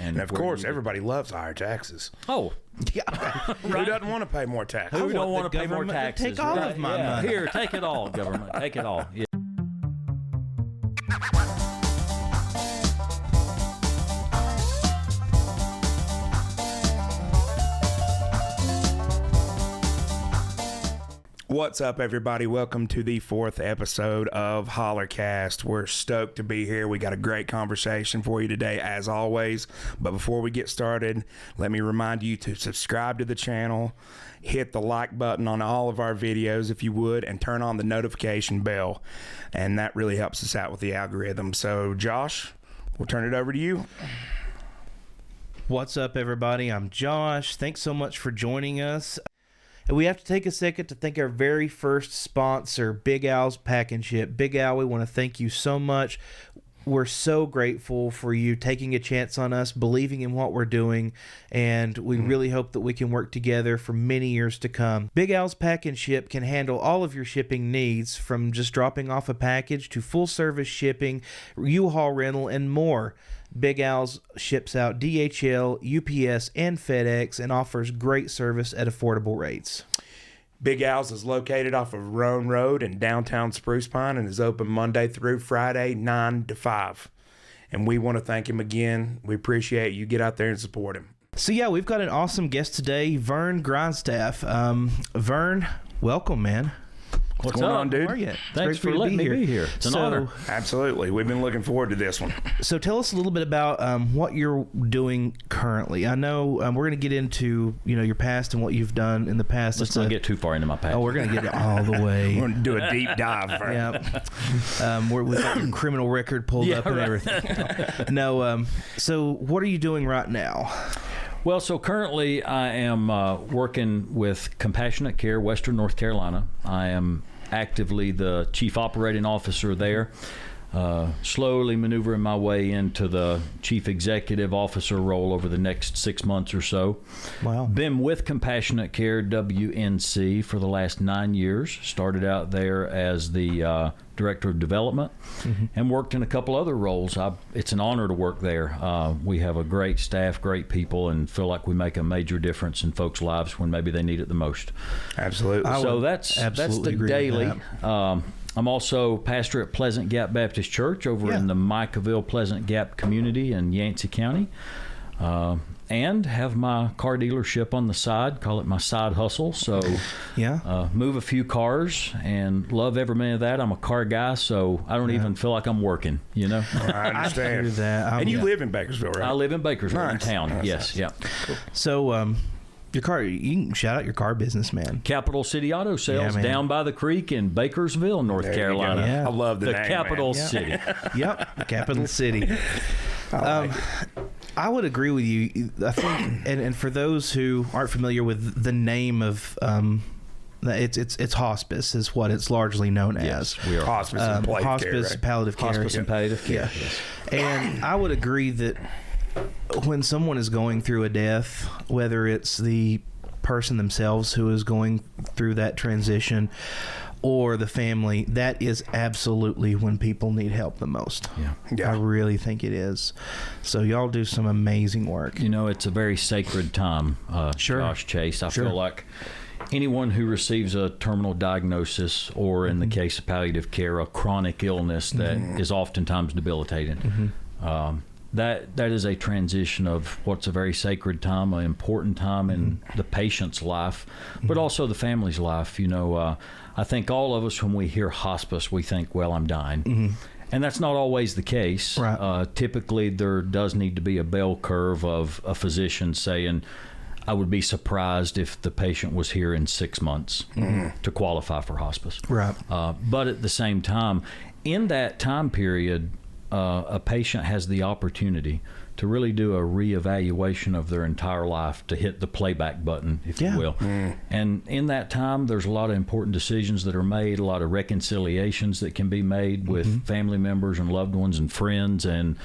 And of course, everybody loves higher taxes. Oh, yeah. Who doesn't want to pay more taxes? Who don't want to pay more taxes? Take all of my money. Here, take it all, government. Take it all. Yeah. What's up, everybody? Welcome to the 4th episode of Hollercast. We're stoked to be here. We got a great conversation for you today, as always. But before we get started, let me remind you to subscribe to the channel, hit the like button on all of our videos if you would, and turn on the notification bell. And that really helps us out with the algorithm. So, Josh, we'll turn it over to you. What's up, everybody? I'm Josh. Thanks so much for joining us. And we have to take a second to thank our very first sponsor, Big Al's Pack and Ship. Big Al, we want to thank you so much. We're so grateful for you taking a chance on us, believing in what we're doing, and we really hope that we can work together for many years to come. Big Al's Pack and Ship can handle all of your shipping needs, from just dropping off a package to full-service shipping, U-Haul rental, and more. Big Al's ships out DHL, UPS, and FedEx, and offers great service at affordable rates. Big Al's is located off of Roan Road in downtown Spruce Pine and is open Monday through Friday, 9 to 5. And we want to thank him again. We appreciate you. Get out there and support him. So yeah, we've got an awesome guest today, Vern Grindstaff. Vern, welcome, man. What's going on, dude? How are you? Thanks for letting me be here. It's an honor. Absolutely. We've been looking forward to this one. So tell us a little bit about what you're doing currently. I know we're going to get into your past and what you've done in the past. Let's not get too far into my past. Oh, we're going to get it all the way. We're going to do a deep dive. Yeah. We've got your criminal record pulled up and everything. No. So what are you doing right now? Well, so currently I am working with Compassionate Care, Western North Carolina. I am actively the chief operating officer there, slowly maneuvering my way into the chief executive officer role over the next 6 months or so. Wow. Been with Compassionate Care WNC for the last 9 years. Started out there as the director of development, and worked in a couple other roles. It's an honor to work there. We have a great staff, great people, and feel like we make a major difference in folks' lives when maybe they need it the most. Absolutely. So that's the daily. I'm also pastor at Pleasant Gap Baptist Church over in the Micaville Pleasant Gap community in Yancey County. And have my car dealership on the side, call it my side hustle. So move a few cars and love every minute of that. I'm a car guy, so I don't even feel like I'm working, I understand. I that. And you live in Bakersville, right? I live in Bakersville, in town. Nice. Yes, yeah. Cool. So your car, you can shout out your car business, man. Capital City Auto Sales down by the creek in Bakersville, North Carolina. Yeah. I love the name, capital man. city. Yep, capital city. I would agree with you. I think, and for those who aren't familiar with the name of, it's hospice is what it's largely known as. We are Hospice and palliative hospice, care, right? palliative care. Hospice and palliative care. Yeah. Yes. And I would agree that when someone is going through a death, whether it's the person themselves who is going through that transition or the family, that is absolutely when people need help the most. Yeah. I really think it is. So y'all do some amazing work. It's a very sacred time, Josh Chase. I feel like anyone who receives a terminal diagnosis or, in the case of palliative care, a chronic illness that is oftentimes debilitating, that is a transition of what's a very sacred time, an important time in the patient's life, but also the family's life. I think all of us, when we hear hospice, we think, well, I'm dying. And that's not always the case. Right. Typically, there does need to be a bell curve of a physician saying, I would be surprised if the patient was here in 6 months to qualify for hospice. Right. But at the same time, in that time period, a patient has the opportunity to really do a reevaluation of their entire life, to hit the playback button, if you will. And in that time, there's a lot of important decisions that are made, a lot of reconciliations that can be made with family members and loved ones and friends. And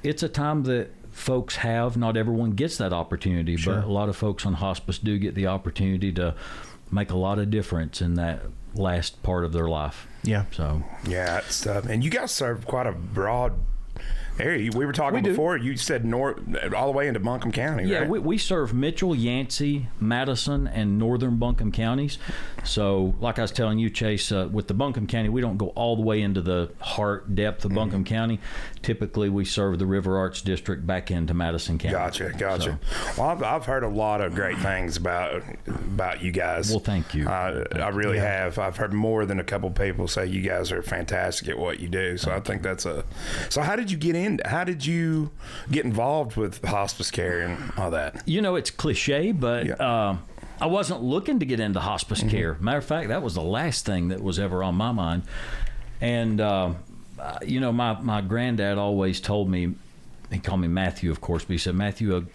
it's a time that folks have. Not everyone gets that opportunity, but a lot of folks on hospice do get the opportunity to make a lot of difference in that last part of their life. Yeah. So yeah, it's tough. And you guys serve quite a broad Hey, we were talking before. You said north, all the way into Buncombe County, Yeah, right? we serve Mitchell, Yancey, Madison, and northern Buncombe counties. So, like I was telling you, Chase, with the Buncombe County, we don't go all the way into the heart depth of Buncombe County. Typically, we serve the River Arts District back into Madison County. Gotcha. Well, I've heard a lot of great things about you guys. Well, thank you. I really have. I've heard more than a couple people say you guys are fantastic at what you do. So I think that's a. So how did you get involved with hospice care and all that? You know, it's cliche, but I wasn't looking to get into hospice care. Matter of fact, that was the last thing that was ever on my mind. And you know, my granddad always told me, he called me Matthew, of course, but he said, Matthew,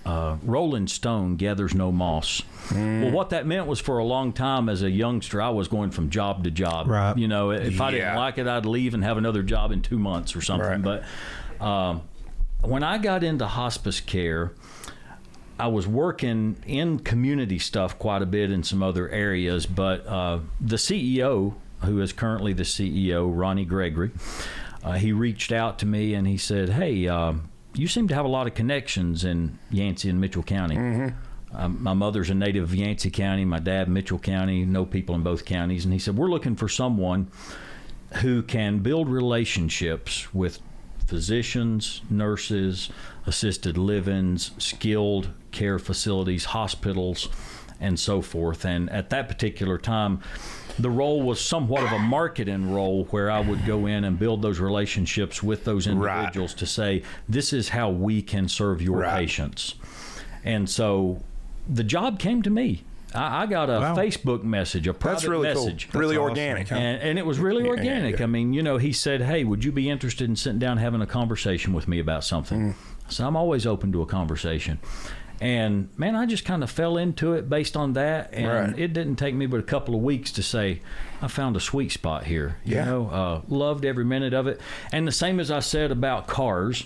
rolling stone gathers no moss. Well, what that meant was, for a long time as a youngster, I was going from job to job. Right. You know, if I didn't like it, I'd leave and have another job in 2 months or something. Right. But when I got into hospice care, I was working in community stuff quite a bit in some other areas, but the CEO, who is currently the CEO, Ronnie Gregory, he reached out to me and he said, hey, you seem to have a lot of connections in Yancey and Mitchell County. My mother's a native of Yancey County, my dad Mitchell County, know people in both counties. And he said, we're looking for someone who can build relationships with physicians, nurses, assisted livings, skilled care facilities, hospitals, and so forth. And at that particular time, the role was somewhat of a marketing role, where I would go in and build those relationships with those individuals to say, this is how we can serve your patients. And so the job came to me. I got a Facebook message, a private message. Cool. Really organic. Huh? And it was really organic. I mean, you know, he said, hey, would you be interested in sitting down and having a conversation with me about something? So I'm always open to a conversation. And, man, I just kind of fell into it based on that. And it didn't take me but a couple of weeks to say, I found a sweet spot here. You know, loved every minute of it. And the same as I said about cars,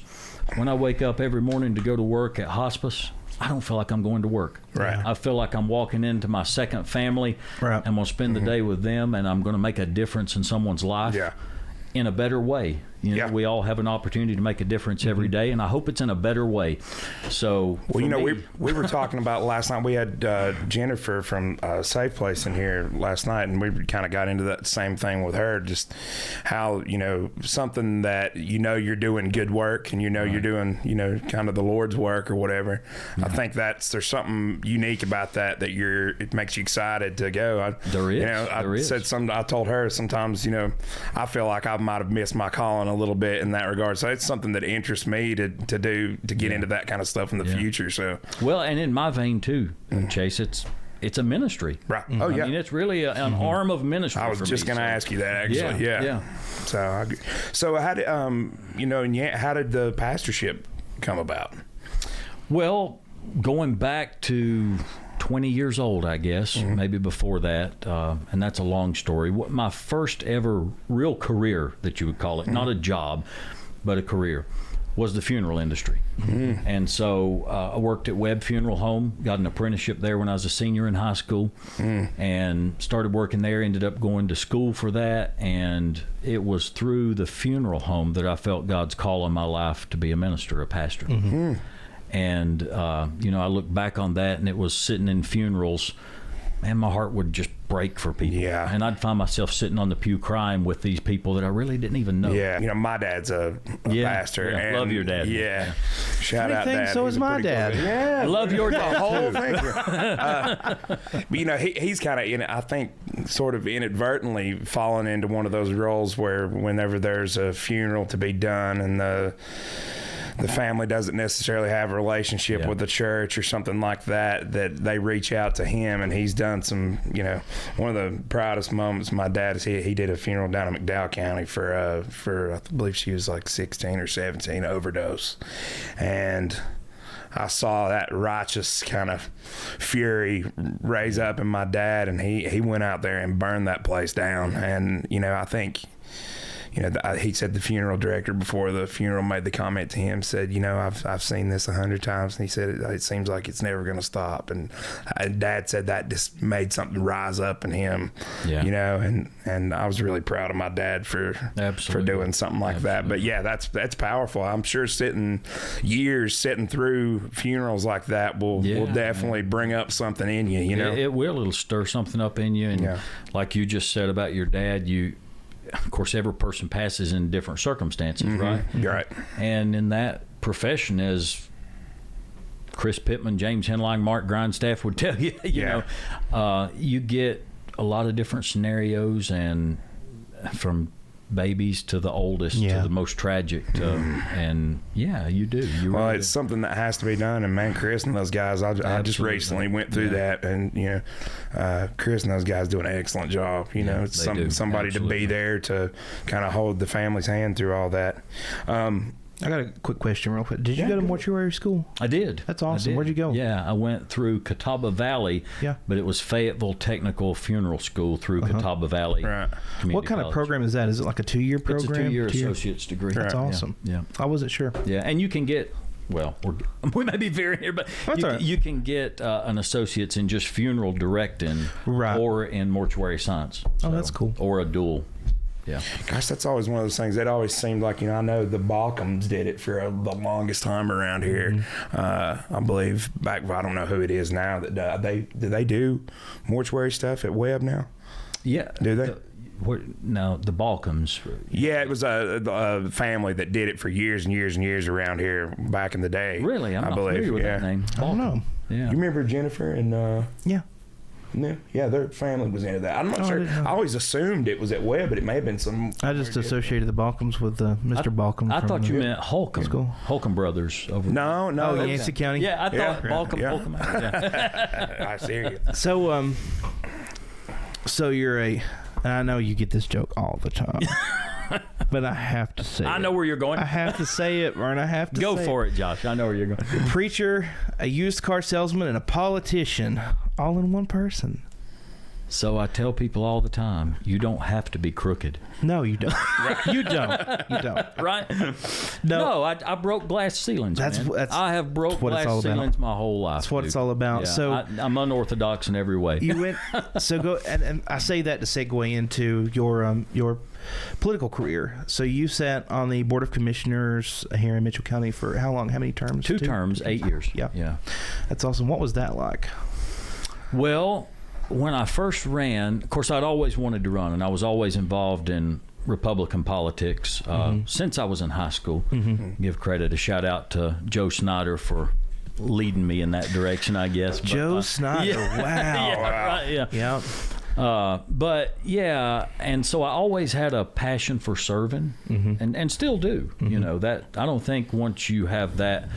when I wake up every morning to go to work at hospice, I don't feel like I'm going to work. Right. I feel like I'm walking into my second family. Right. I'm going to spend the day with them, and I'm going to make a difference in someone's life in a better way. You know, we all have an opportunity to make a difference every day, and I hope it's in a better way. So, well, you know, we were talking about last night. We had Jennifer from Safe Place in here last night, and we kind of got into that same thing with her. Just how, you know, something that you know you're doing good work, and you know you're doing, you know, kind of the Lord's work or whatever. I think there's something unique about that it makes you excited to go. There is. You know, I told her sometimes, you know, I feel like I might have missed my calling a little bit in that regard. So it's something that interests me to get into that kind of stuff in the future. So well, and in my vein too, Chase, it's a ministry. Right. I mean, it's really an arm of ministry. I was just going to ask you that, actually. Yeah. So how did you know, how did the pastorship come about? Well, going back to 20 years old, I guess, maybe before that, and that's a long story. My first ever real career, that you would call it, not a job, but a career, was the funeral industry. And so I worked at Webb Funeral Home, got an apprenticeship there when I was a senior in high school, and started working there, ended up going to school for that, and it was through the funeral home that I felt God's call in my life to be a minister, a pastor. And, you know, I look back on that, and it was sitting in funerals, and my heart would just break for people. Yeah. And I'd find myself sitting on the pew crying with these people that I really didn't even know. Yeah. You know, my dad's a pastor. Yeah. And love your dad. Yeah. Shout out, Dad. So is my dad. Yeah. I love your dad. The whole thing. But, you know, he's kind of in it, I think, sort of inadvertently fallen into one of those roles where whenever there's a funeral to be done and the family doesn't necessarily have a relationship with the church or something like that they reach out to him, and he's done some, you know, one of the proudest moments of my dad is he did a funeral down in McDowell County for I believe she was like 16 or 17, overdose. And I saw that righteous kind of fury raise up in my dad, and he went out there and burned that place down. And, you know, I think, he said the funeral director before the funeral made the comment to him, said, I've seen this 100 times, and he said it seems like it's never going to stop. And Dad said that just made something rise up in him. And I was really proud of my dad for doing something like that. But yeah, that's powerful. I'm sure sitting through funerals like that will definitely bring up something in you. It will. It'll stir something up in you. And like you just said about your dad, of course, every person passes in different circumstances, right? Right. And in that profession, as Chris Pittman, James Henline, Mark Grindstaff would tell you, you get a lot of different scenarios, and from babies to the oldest to the most tragic and you do. It's something that has to be done, and man, Chris and those guys, I just recently went through that, and Chris and those guys do an excellent job. It's somebody to be there to kind of hold the family's hand through all that. I got a quick question real quick. Did you go to mortuary school? I did. That's awesome. Where'd you go? Yeah, I went through Catawba Valley, but it was Fayetteville Technical Funeral School through Catawba Vallay. Right. What kind of program is that? Is it like a 2-year program? It's a 2-year associate's degree. That's awesome. Yeah. I wasn't sure. Yeah, and you can get, we may be veering here, but you can get an associate's in just funeral directing or in mortuary science. That's cool. Or a dual. Yeah. Gosh, that's always one of those things. It always seemed like, I know the Balkums did it for the longest time around here. I believe back, I don't know who it is now that do they do mortuary stuff at Webb now? Yeah. Do they? The Balkums. Yeah, it was a family that did it for years and years and years around here back in the day. Really? I'm not familiar with that name. I don't know. Yeah. You remember Jennifer and Yeah. Yeah, their family was into that. I'm not sure. I always assumed it was at Webb, but it may have been some. I just associated the Balkums with Mr. Balcom. I thought you meant Holcomb. Holcomb Brothers over. No, Yancey County. Yeah, I thought Balcom. Yeah. Holcomb. Yeah. I see you. So you're and I know you get this joke all the time. But I have to say I know where you're going. I have to say it, Vern. I have to go say for it, Josh. I know where you're going. Preacher, a used car salesman, and a politician, all in one person. So I tell people all the time, you don't have to be crooked. No, you don't. You don't. Right? No, I broke glass ceilings. I have broke glass ceilings my whole life. That's what it's all about. Yeah, so I'm unorthodox in every way. You went. So go and I say that to segue into your political career. So you sat on the Board of Commissioners here in Mitchell County for how long? How many terms? 2 terms, 8 years. Yeah. That's awesome. What was that like? Well, when I first ran, of course, I'd always wanted to run, and I was always involved in Republican politics since I was in high school. Give credit, a shout out to Joe Snyder for leading me in that direction, I guess. Joe Snyder, wow. Yeah. But yeah, and so I always had a passion for serving, and still do. That I don't think once you have that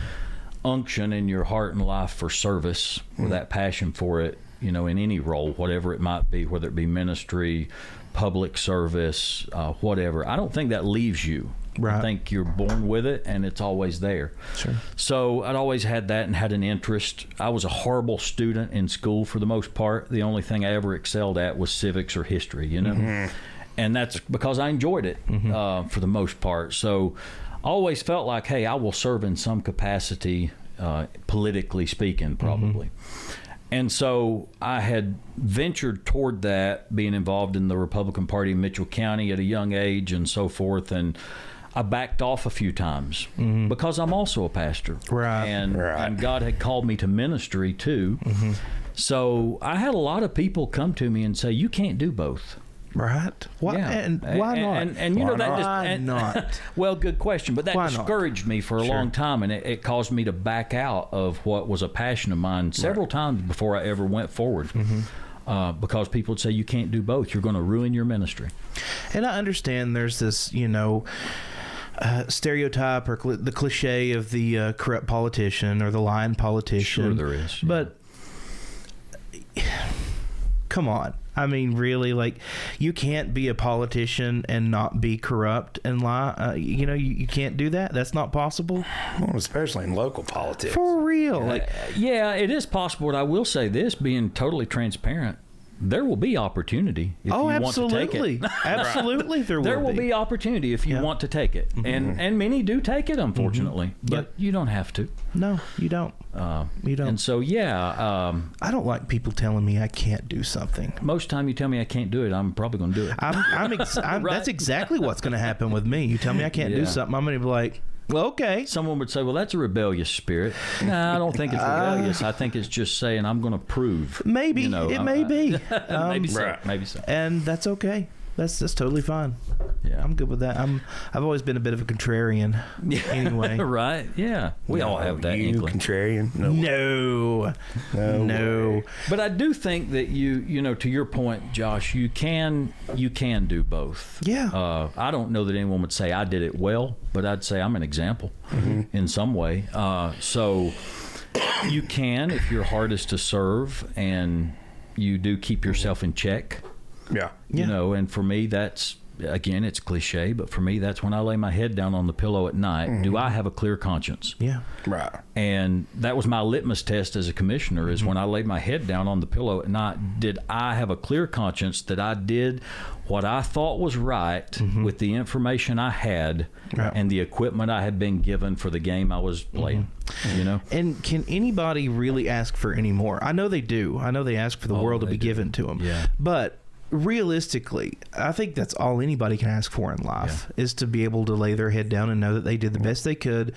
unction in your heart and life for service, or that passion for it, in any role, whatever it might be, whether it be ministry, public service, whatever. I don't think that leaves you. Right. I think you're born with it, and it's always there. Sure. So I'd always had that and had an interest. I was a horrible student in school for the most part. The only thing I ever excelled at was civics or history, And that's because I enjoyed it for the most part. So I always felt like, hey, I will serve in some capacity, politically speaking, probably. And so I had ventured toward that, being involved in the Republican Party in Mitchell County at a young age and so forth. And I backed off a few times because I'm also a pastor. Right. And God had called me to ministry too. So I had a lot of people come to me and say, you can't do both. Right. Why? Yeah. And why not? And you know that just why not? Well, good question. But that Why discouraged me for a long time, and it caused me to back out of what was a passion of mine several times before I ever went forward. Because people would say you can't do both. You're going to ruin your ministry. And I understand there's this, stereotype or the cliche of the corrupt politician or the lying politician. Sure, there is. But come on. I mean, really, like, you can't be a politician and not be corrupt and lie. You can't do that. That's not possible. Well, especially in local politics. For real. Yeah, it is possible. But I will say this, being totally transparent, there will be opportunity if you want to take it. Absolutely, there will be opportunity if you want to take it, and many do take it, unfortunately. But you don't have to. No, you don't. You don't. And so, I don't like people telling me I can't do something. Most time you tell me I can't do it, I'm probably going to do it. Right. That's exactly what's going to happen with me. You tell me I can't do something, I'm going to be like, well, okay. Someone would say, well, that's a rebellious spirit. No, I don't think it's rebellious. I think it's just saying I'm going to prove. Maybe. It may be. Maybe so. Maybe so. And that's okay. That's totally fine. Yeah, I'm good with that. I've always been a bit of a contrarian. Anyway, right? Yeah, we all have that. You inkling. Contrarian? No. But I do think that you know, to your point, Josh, you can do both. Yeah. I don't know that anyone would say I did it well, but I'd say I'm an example in some way. So you can, if your heart is to serve and you do keep yourself in check. Yeah. You know, and for me, that's, again, it's cliche, but for me, that's when I lay my head down on the pillow at night. Do I have a clear conscience? Yeah. Right. And that was my litmus test as a commissioner, is when I laid my head down on the pillow at night, did I have a clear conscience that I did what I thought was right with the information I had and the equipment I had been given for the game I was playing? You know? And can anybody really ask for any more? I know they do. I know they ask for the world to be given to them. Yeah. But realistically, I think that's all anybody can ask for in life, is to be able to lay their head down and know that they did the best they could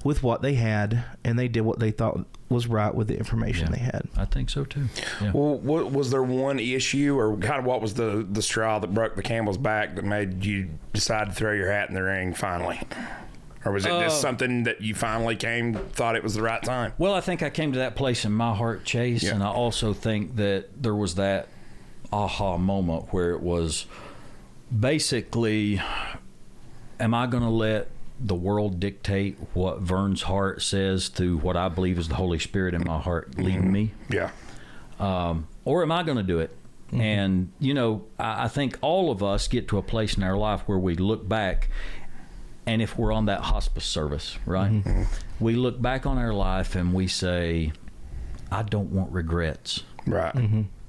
with what they had, and they did what they thought was right with the information they had. I think so too. Yeah. Well, was there one issue, or kind of what was the straw that broke the camel's back that made you decide to throw your hat in the ring finally? Or was it just something that you finally thought it was the right time? Well, I think I came to that place in my heart, Chase, and I also think that there was that aha moment where it was basically, am I going to let the world dictate what Vern's heart says through what I believe is the Holy Spirit in my heart leading me? Yeah. Or am I going to do it? And, you know, I think all of us get to a place in our life where we look back, and if we're on that hospice service, right, we look back on our life and we say, I don't want regrets. Right.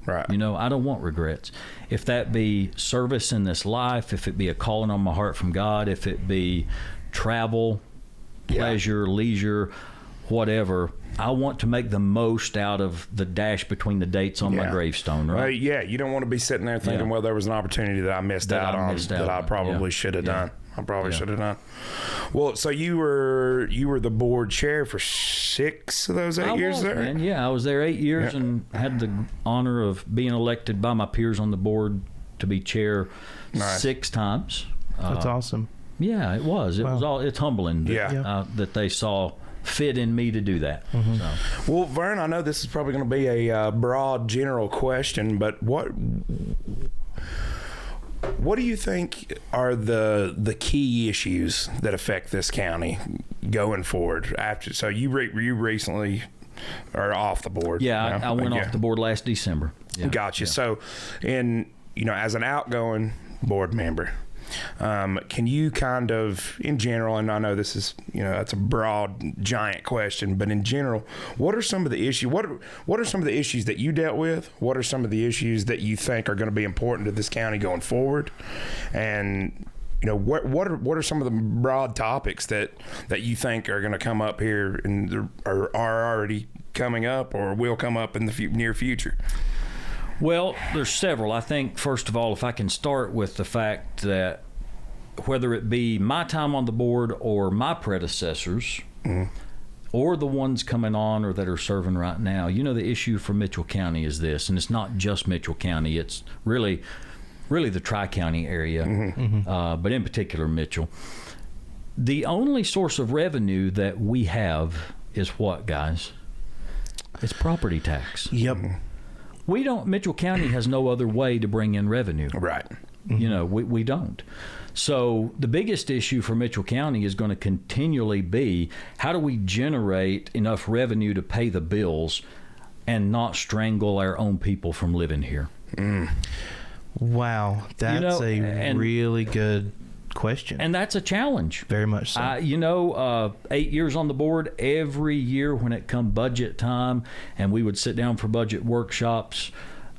Right. You know, I don't want regrets. If that be service in this life, if it be a calling on my heart from God, if it be travel, pleasure, leisure, whatever, I want to make the most out of the dash between the dates on my gravestone, right? You don't want to be sitting there thinking, well, there was an opportunity that I missed out on that I probably should have done. I probably should have done. Well, so you were the board chair for 6 of those 8 years there? Man. Yeah, I was there 8 years and had the honor of being elected by my peers on the board to be chair 6 times. That's awesome. Yeah, it was. It's humbling that they saw fit in me to do that. So. Well, Vern, I know this is probably going to be a broad, general question, but what do you think are the key issues that affect this county going forward? So you recently are off the board. Yeah, I went off the board last December. Yeah. Gotcha. Yeah. So, as an outgoing board member, can you kind of, in general, and I know this is, that's a broad, giant question, but in general, what are some of the issues? What are some of the issues that you dealt with? What are some of the issues that you think are going to be important to this county going forward? And what are some of the broad topics that you think are going to come up here and are already coming up or will come up in the near future? Well, there's several. I think, first of all, if I can start with the fact that whether it be my time on the board or my predecessors or the ones coming on or that are serving right now, the issue for Mitchell County is this, and it's not just Mitchell County. It's really the Tri-County area, but in particular Mitchell. The only source of revenue that we have is what, guys? It's property tax. Yep. Mitchell County has no other way to bring in revenue. Right. We don't. So the biggest issue for Mitchell County is going to continually be, how do we generate enough revenue to pay the bills and not strangle our own people from living here? Wow. That's a really good question. And that's a challenge. Very much so. 8 years on the board, every year when it come budget time and we would sit down for budget workshops,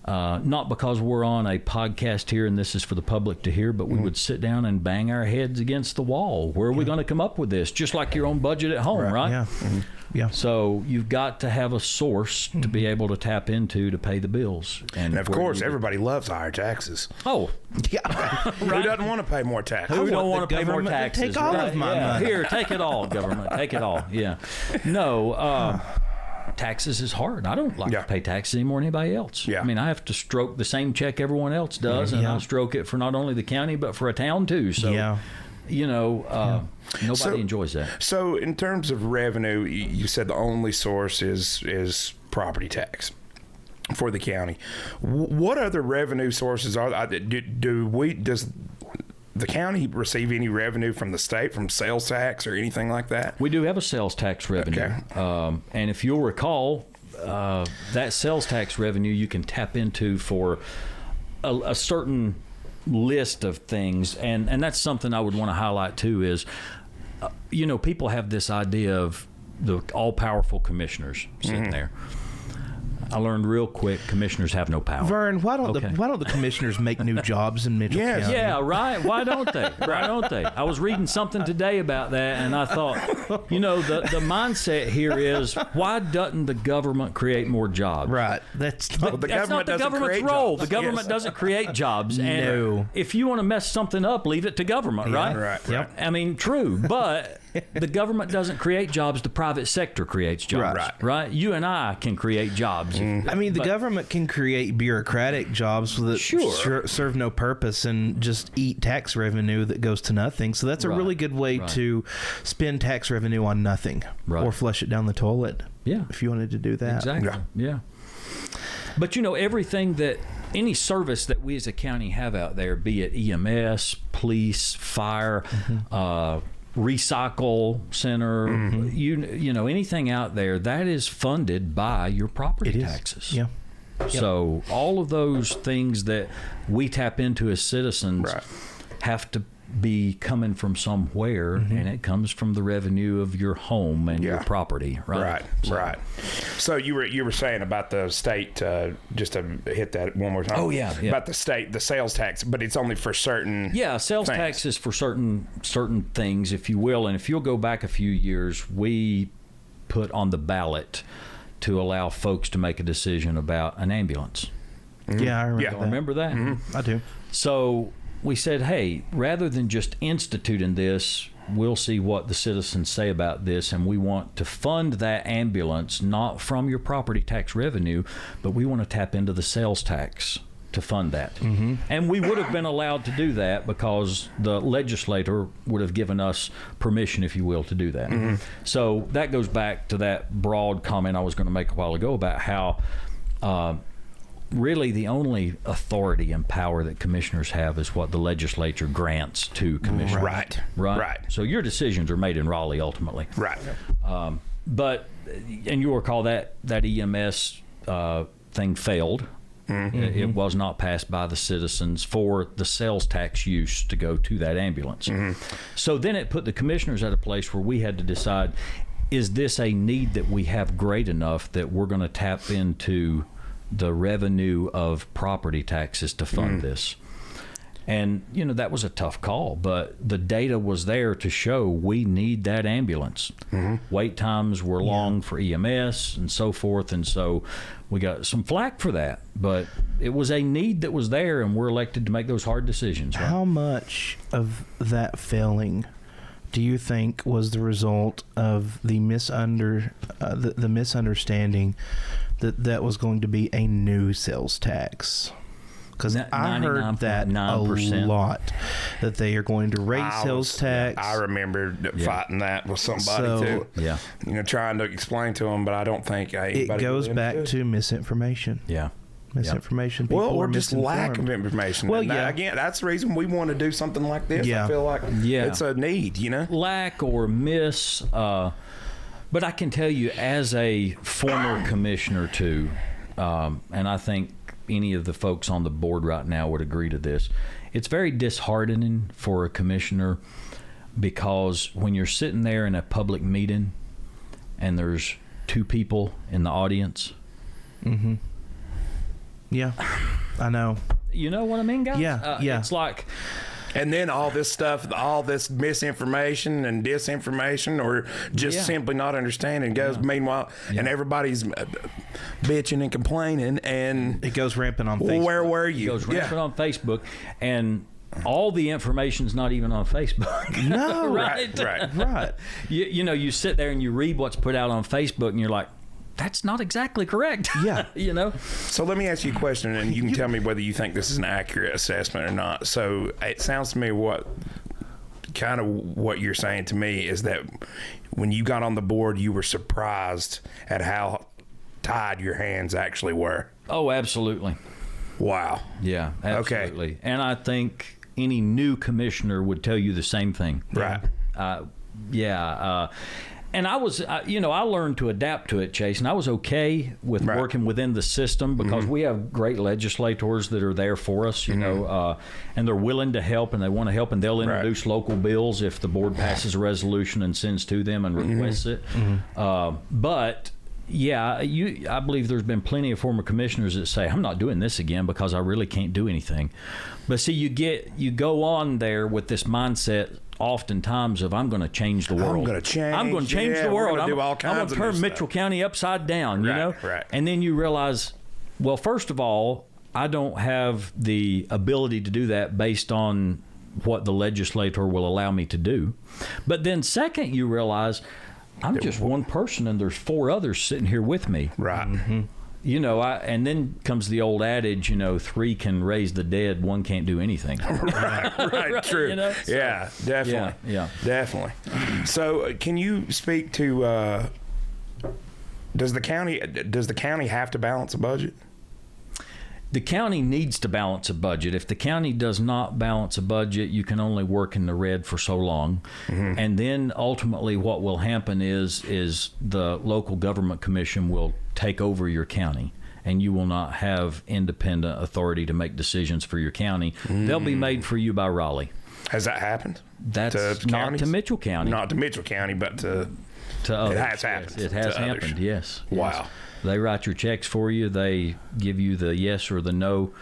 not because we're on a podcast here and this is for the public to hear, but we would sit down and bang our heads against the wall. Where are we going to come up with this? Just like your own budget at home, right? Yeah. Yeah. So you've got to have a source to be able to tap into to pay the bills. And of course, everybody loves higher taxes. Oh, Yeah. Who doesn't want to pay more taxes? who don't want the to pay more government to taxes? take all of my money. Here, take it all, government. Take it all. Yeah. No, taxes is hard. I don't like to pay taxes any more than anybody else. Yeah. I mean, I have to stroke the same check everyone else does, and Yeah. I stroke it for not only the county, but for a town too. So, Yeah. Nobody enjoys that. So in terms of revenue, you said the only source is property tax for the county. What other revenue sources are there? Does the county receive any revenue from the state, from sales tax or anything like that? We do have a sales tax revenue. Okay. And if you'll recall, that sales tax revenue you can tap into for a certain list of things. And that's something I would want to highlight too is, people have this idea of the all-powerful commissioners sitting there. I learned real quick, commissioners have no power. Vern, why don't Okay. the commissioners make new jobs in Mitchell Yes. County? Yeah, right. Why don't they? Why don't they? I was reading something today about that, and I thought, the mindset here is, why doesn't the government create more jobs? Right. That's not That's not the government's role. The government doesn't create jobs. And No. if you want to mess something up, leave it to government, right? Right. Yep. I mean, true, but the government doesn't create jobs. The private sector creates jobs, right? You and I can create jobs. I mean, the government can create bureaucratic jobs that serve no purpose and just eat tax revenue that goes to nothing. So that's a really good way to spend tax revenue on nothing or flush it down the toilet. Yeah. If you wanted to do that. Exactly. Yeah. But everything any service that we as a county have out there, be it EMS, police, fire, recycle center, anything out there that is funded by your property taxes. Yeah. So all of those things that we tap into as citizens have to be coming from somewhere, and it comes from the revenue of your home and your property, right? Right. So you were saying about the state, just to hit that one more time. Oh, yeah. About the state, the sales tax, but it's only for certain. Yeah, sales things. tax is for certain things, if you will. And if you'll go back a few years, we put on the ballot to allow folks to make a decision about an ambulance. Yeah, I remember that. Remember that? I do. So we said, hey, rather than just instituting this, we'll see what the citizens say about this, and we want to fund that ambulance not from your property tax revenue, but we want to tap into the sales tax to fund that. And we would have been allowed to do that because the legislator would have given us permission, if you will, to do that. So that goes back to that broad comment I was going to make a while ago about how really the only authority and power that commissioners have is what the legislature grants to commissioners. Right. So your decisions are made in Raleigh ultimately. Right. But, and you'll recall that EMS thing failed. It was not passed by the citizens for the sales tax use to go to that ambulance. So then it put the commissioners at a place where we had to decide, is this a need that we have great enough that we're going to tap into the revenue of property taxes to fund this? And, that was a tough call, but the data was there to show we need that ambulance. Wait times were long for EMS and so forth, and so we got some flack for that. But it was a need that was there, and we're elected to make those hard decisions. Right? How much of that failing do you think was the result of the misunderstanding that was going to be a new sales tax? Because I heard that a lot, that they are going to raise sales tax. I remember fighting that with somebody too. Yeah. Trying to explain to them, but I don't think it goes back to misinformation. Yeah. Misinformation. People or are just lack of information. Well, and again, that's the reason we want to do something like this. Yeah. I feel like it's a need, Lack or miss. But I can tell you, as a former commissioner too, and I think any of the folks on the board right now would agree to this, it's very disheartening for a commissioner, because when you're sitting there in a public meeting and there's two people in the audience, Yeah, I know. You know what I mean, guys? Yeah, yeah. It's like... And then all this stuff, all this misinformation and disinformation, or just simply not understanding goes. Meanwhile, and everybody's bitching and complaining, and it goes rampant on Facebook. Where were you? It goes rampant on Facebook, and all the information's not even on Facebook. No, right. You know, you sit there and you read what's put out on Facebook, and you're like, that's not exactly correct. Yeah. You know? So let me ask you a question, and you can tell me whether you think this is an accurate assessment or not. So it sounds to me what you're saying to me is that when you got on the board, you were surprised at how tied your hands actually were. Oh, absolutely. Wow. Yeah, absolutely. Okay. And I think any new commissioner would tell you the same thing. Right. And I was, I learned to adapt to it, Chase, and I was okay with working within the system because we have great legislators that are there for us, you know, and they're willing to help and they want to help, and they'll introduce local bills if the board passes a resolution and sends to them and requests it. But yeah, I believe there's been plenty of former commissioners that say, I'm not doing this again because I really can't do anything. But see, you go on there with this mindset oftentimes of I'm going to change the world. I'm going to change the world. I'm going to turn Mitchell County upside down, you know? Right. And then you realize, well, first of all, I don't have the ability to do that based on what the legislator will allow me to do. But then second, you realize I'm just one person and there's 4 others sitting here with me. Right. You know, and then comes the old adage, 3 can raise the dead, 1 can't do anything. right, true. You know? Yeah, definitely. Yeah. Definitely. So can you speak to, does the county have to balance a budget? The county needs to balance a budget. If the county does not balance a budget, you can only work in the red for so long. And then ultimately what will happen is the local government commission will take over your county, and you will not have independent authority to make decisions for your county. They'll be made for you by Raleigh. Has that happened? That's not to Mitchell County. Not to Mitchell County, but to others. It has happened. It has happened, yes. Wow. They write your checks for you. They give you the yes or the no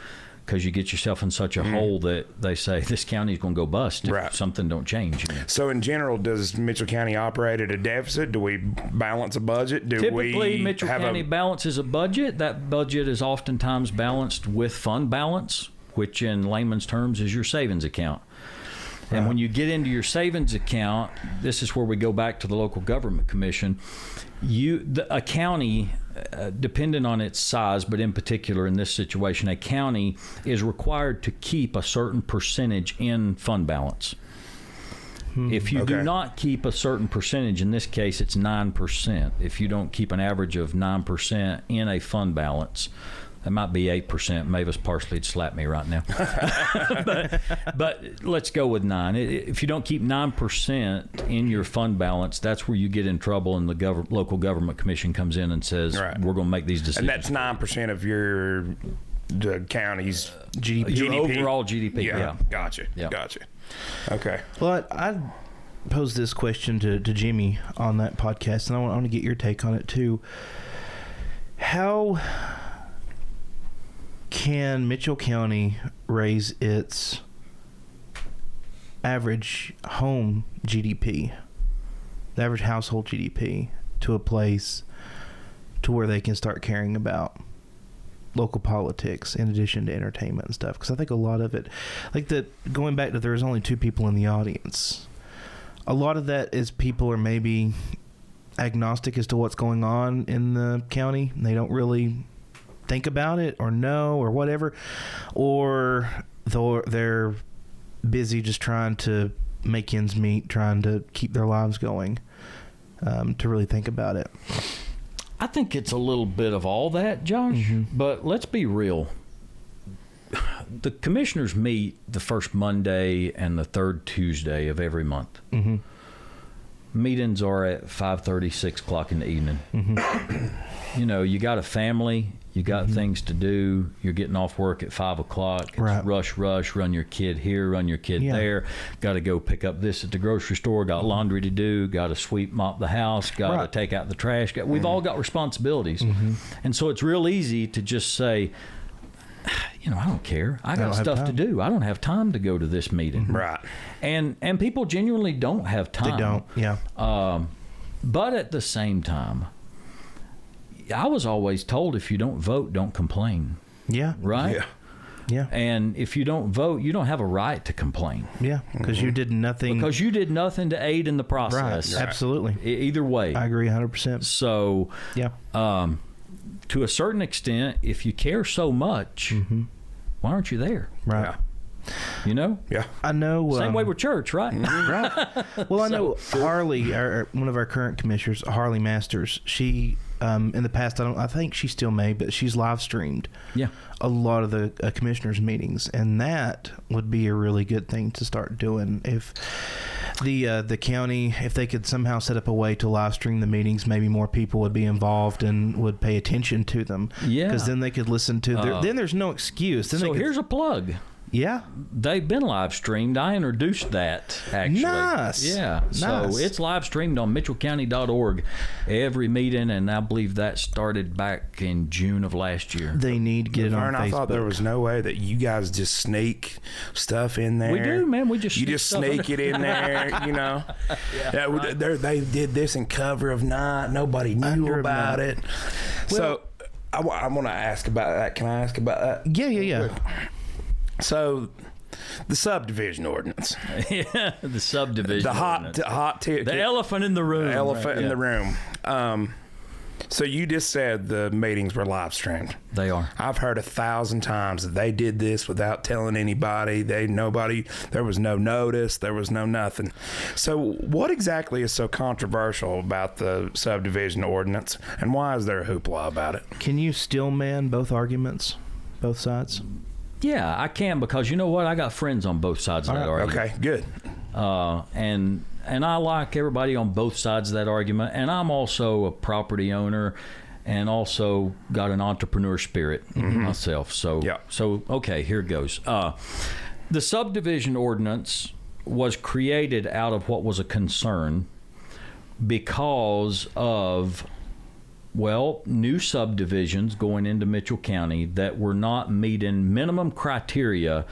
because you get yourself in such a hole that they say this county is going to go bust if something don't change. So in general, does Mitchell County operate at a deficit? Do we balance a budget? Typically, Mitchell County balances a budget. That budget is oftentimes balanced with fund balance, which in layman's terms is your savings account. And when you get into your savings account, this is where we go back to the local government commission. A county, depending on its size, but in particular in this situation, a county is required to keep a certain percentage in fund balance. If you do not keep a certain percentage, in this case it's 9%, if you don't keep an average of 9% in a fund balance, that might be 8%. Mavis Parsley'd slap me right now. but let's go with 9. If you don't keep 9% in your fund balance, that's where you get in trouble, and the local government commission comes in and says, we're going to make these decisions. And that's 9% of the county's GDP. Your overall GDP, yeah. Gotcha. Okay. Well, I posed this question to Jimmy on that podcast, and I want to get your take on it too. How can Mitchell County raise its average home GDP, the average household GDP, to a place to where they can start caring about local politics in addition to entertainment and stuff? Because I think a lot of it, going back to there's only 2 people in the audience, a lot of that is people are maybe agnostic as to what's going on in the county, and they don't really think about it or know or whatever, or they're busy just trying to make ends meet, trying to keep their lives going, to really think about it. I think it's a little bit of all that, Josh, but let's be real. The commissioners meet the first Monday and the third Tuesday of every month. Meetings are at 5:30, 6 o'clock in the evening. You know, you got a family, you got things to do, you're getting off work at 5 o'clock, it's rush, run your kid here, run your kid there, got to go pick up this at the grocery store, got laundry to do, got to sweep, mop the house, got to take out the trash. We've all got responsibilities. And so it's real easy to just say, I don't care. I got don't have stuff to time. do. I don't have time to go to this meeting. Right. And people genuinely don't have time. They don't. Yeah. But at the same time, I was always told if you don't vote, don't complain. Yeah. Right? Yeah. Yeah. And if you don't vote, you don't have a right to complain. Yeah. Because you did nothing. Because you did nothing to aid in the right. process. Absolutely. Either way. I agree 100%. So, Yeah. to a certain extent, if you care so much, why aren't you there? Right. Yeah. You know? Yeah. I know. Same way with church, right? Right. Well, I know Harley, one of our current commissioners, Harley Masters. She, in the past, I think she still may, but she's live streamed. Yeah. A lot of the commissioners' meetings, and that would be a really good thing to start doing. If the county, if they could somehow set up a way to live stream the meetings, maybe more people would be involved and would pay attention to them. Yeah. Because then they could listen to. Then there's no excuse. Then So they could, here's a plug. yeah. They've been live streamed. I introduced that, actually. Nice. Yeah. So Nice. it's live streamed on mitchellcounty.org every meeting, and I believe that started back in June of last year. They need to get it on Vern, Facebook. I thought there was no way that you guys just sneak stuff in there. We do, man. We just You sneak just stuff in sneak it in there, They did this in cover of night. Nobody knew Under of about night. it. So I want to ask about that. Can I ask about that? Yeah. So the subdivision ordinance, Yeah, the subdivision. the ordinance. hot ticket, The elephant in the room. the elephant right, in yeah. the room. So you just said the meetings were live streamed. They are. I've heard 1,000 times that they did this without telling anybody. There was no notice. There was no nothing. So what exactly is so controversial about the subdivision ordinance, and why is there a hoopla about it? Can you still man both arguments, both sides? Yeah, I can, because you know what? I got friends on both sides of that argument. Okay, good. And I like everybody on both sides of that argument. And I'm also a property owner, and also got an entrepreneur spirit myself. So, Yeah. Okay, here it goes. The subdivision ordinance was created out of what was a concern because of, new subdivisions going into Mitchell County that were not meeting minimum criteria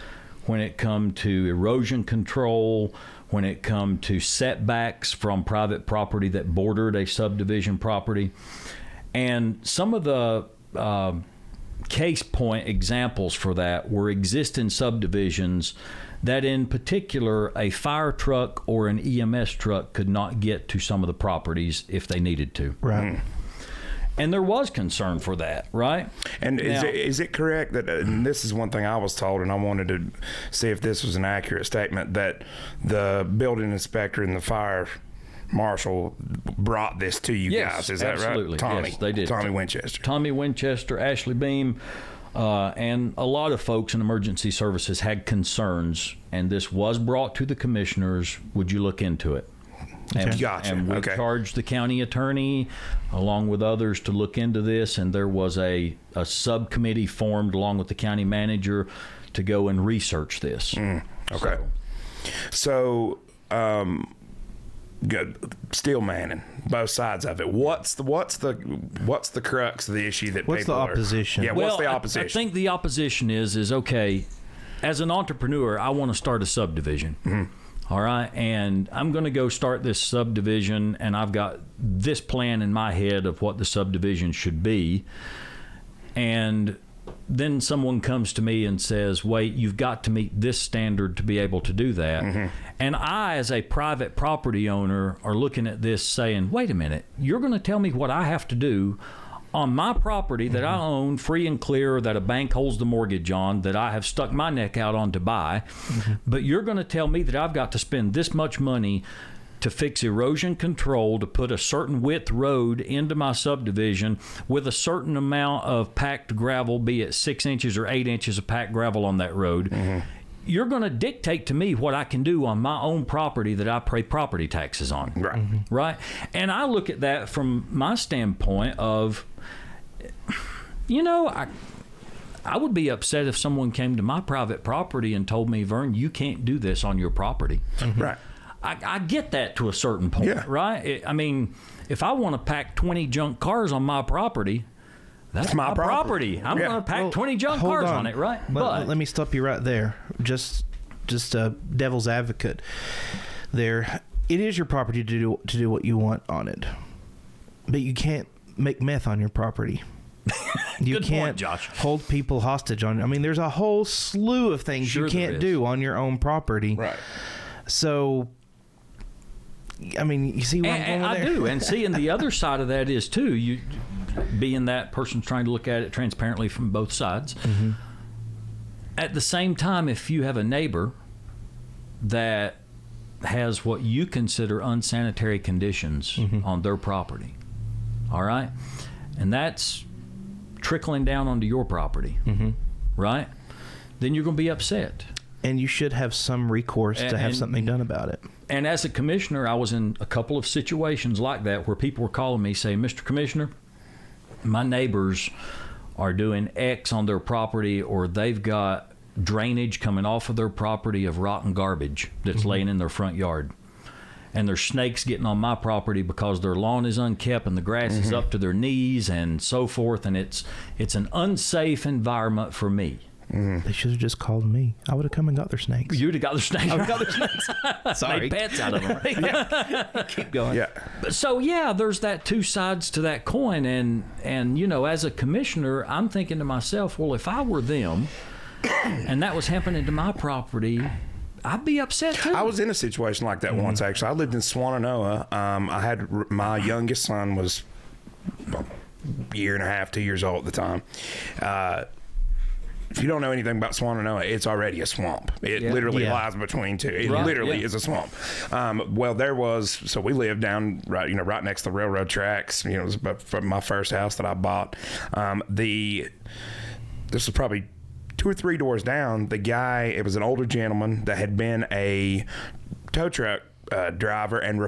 when it come to erosion control, when it come to setbacks from private property that bordered a subdivision property. And some of the case point examples for that were existing subdivisions that, in particular, a fire truck or an EMS truck could not get to some of the properties if they needed to. Right. And there was concern for that, right? And Now- is it correct that, and this is one thing I was told, and I wanted to see if this was an accurate statement, that the building inspector and the fire marshal brought this to you Yes, guys? Is that absolutely. right? Tommy. Yes, they did. Tommy Winchester. Tommy Winchester, Ashley Beam, and a lot of folks in emergency services had concerns, and this was brought to the commissioners. Would you look into it? And, Gotcha. and we Okay. charged the county attorney, along with others, to look into this, and there was a subcommittee formed along with the county manager to go and research this. Okay. So, good. Steel manning, both sides of it. What's the crux of the issue that What's the people opposition? Yeah. What's the opposition? I think the opposition is okay. As an entrepreneur, I want to start a subdivision. All right, and I'm going to go start this subdivision, and I've got this plan in my head of what the subdivision should be. And then someone comes to me and says, wait, you've got to meet this standard to be able to do that. And I, as a private property owner, are looking at this saying, wait a minute, you're going to tell me what I have to do on my property that I own free and clear, that a bank holds the mortgage on, that I have stuck my neck out on to buy. But you're going to tell me that I've got to spend this much money to fix erosion control, to put a certain width road into my subdivision with a certain amount of packed gravel, be it 6 inches or 8 inches of packed gravel on that road. You're going to dictate to me what I can do on my own property that I pay property taxes on. Right. Right? And I look at that from my standpoint of, I would be upset if someone came to my private property and told me, Vern, you can't do this on your property. Right. I get that to a certain point, Yeah. right? I mean, if I want to pack 20 junk cars on my property, That's my property. I'm going to pack 20 junk cars on it, right? But let me stop you right there. Just a devil's advocate there. It is your property to do what you want on it, but you can't make meth on your property. You can't hold people hostage on. I mean, there's a whole slew of things you can't do on your own property. Right. So, I mean, you see what I'm going with there? I do. And seeing the other side of that is, too, you being that person trying to look at it transparently from both sides. Mm-hmm. At the same time, if you have a neighbor that has what you consider unsanitary conditions on their property, all right? And that's trickling down onto your property, right? Then you're going to be upset. And you should have some recourse to have something done about it. And as a commissioner, I was in a couple of situations like that where people were calling me saying, Mr. Commissioner, my neighbors are doing X on their property, or they've got drainage coming off of their property of rotten garbage that's laying in their front yard. And there's snakes getting on my property because their lawn is unkept and the grass is up to their knees and so forth. And it's an unsafe environment for me. They should have just called me. I would have come and got their snakes. You'd have got their snakes. I would have got their snakes. Sorry. Made pets out of them. Keep going. Yeah. So, there's that two sides to that coin. And, you know, as a commissioner, I'm thinking to myself, well, if I were them and that was happening to my property, I'd be upset too. I was in a situation like that once, actually. I lived in Swannanoa. I had my youngest son was a year and a half, 2 years old at the time. If you don't know anything about Swannanoa, it's already a swamp. It literally lies between two. It literally is a swamp. So we lived down right next to the railroad tracks. You know, it was from my first house that I bought. This was probably 2 or 3 doors down. The guy, it was an older gentleman that had been a tow truck driver and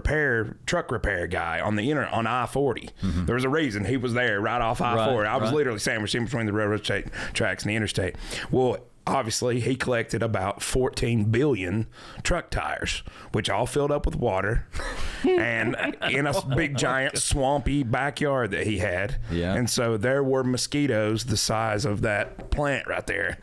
truck repair guy on I-40. There was a reason he was there right off I-40. I was literally sandwiched in between the railroad tracks and the interstate. Well, obviously, he collected about 14 billion truck tires, which all filled up with water and in a big, giant, swampy backyard that he had. Yeah. And so there were mosquitoes the size of that plant right there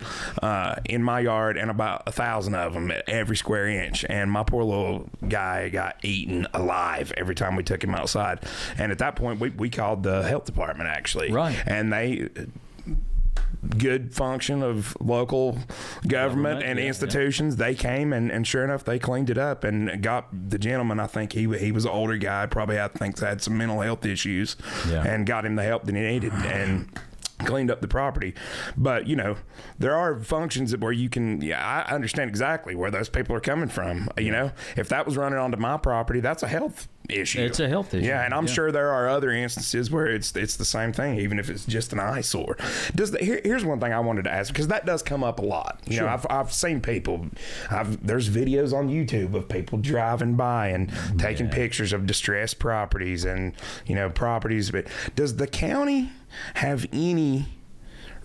in my yard, and about 1,000 of them at every square inch. And my poor little guy got eaten alive every time we took him outside. And at that point, we called the health department, actually. Right. And they... good function of local government and institutions. They came and sure enough, they cleaned it up and got the gentleman. I think he was an older guy, probably I think had some mental health issues, and got him the help that he needed and cleaned up the property. But, you know, there are functions where you can, I understand exactly where those people are coming from. You know, if that was running onto my property, that's a health issue. It's a health issue. Yeah, and I'm sure there are other instances where it's the same thing, even if it's just an eyesore. Here's one thing I wanted to ask, because that does come up a lot. You know, I've seen people. There's videos on YouTube of people driving by and taking pictures of distressed properties and, you know, properties. But does the county have any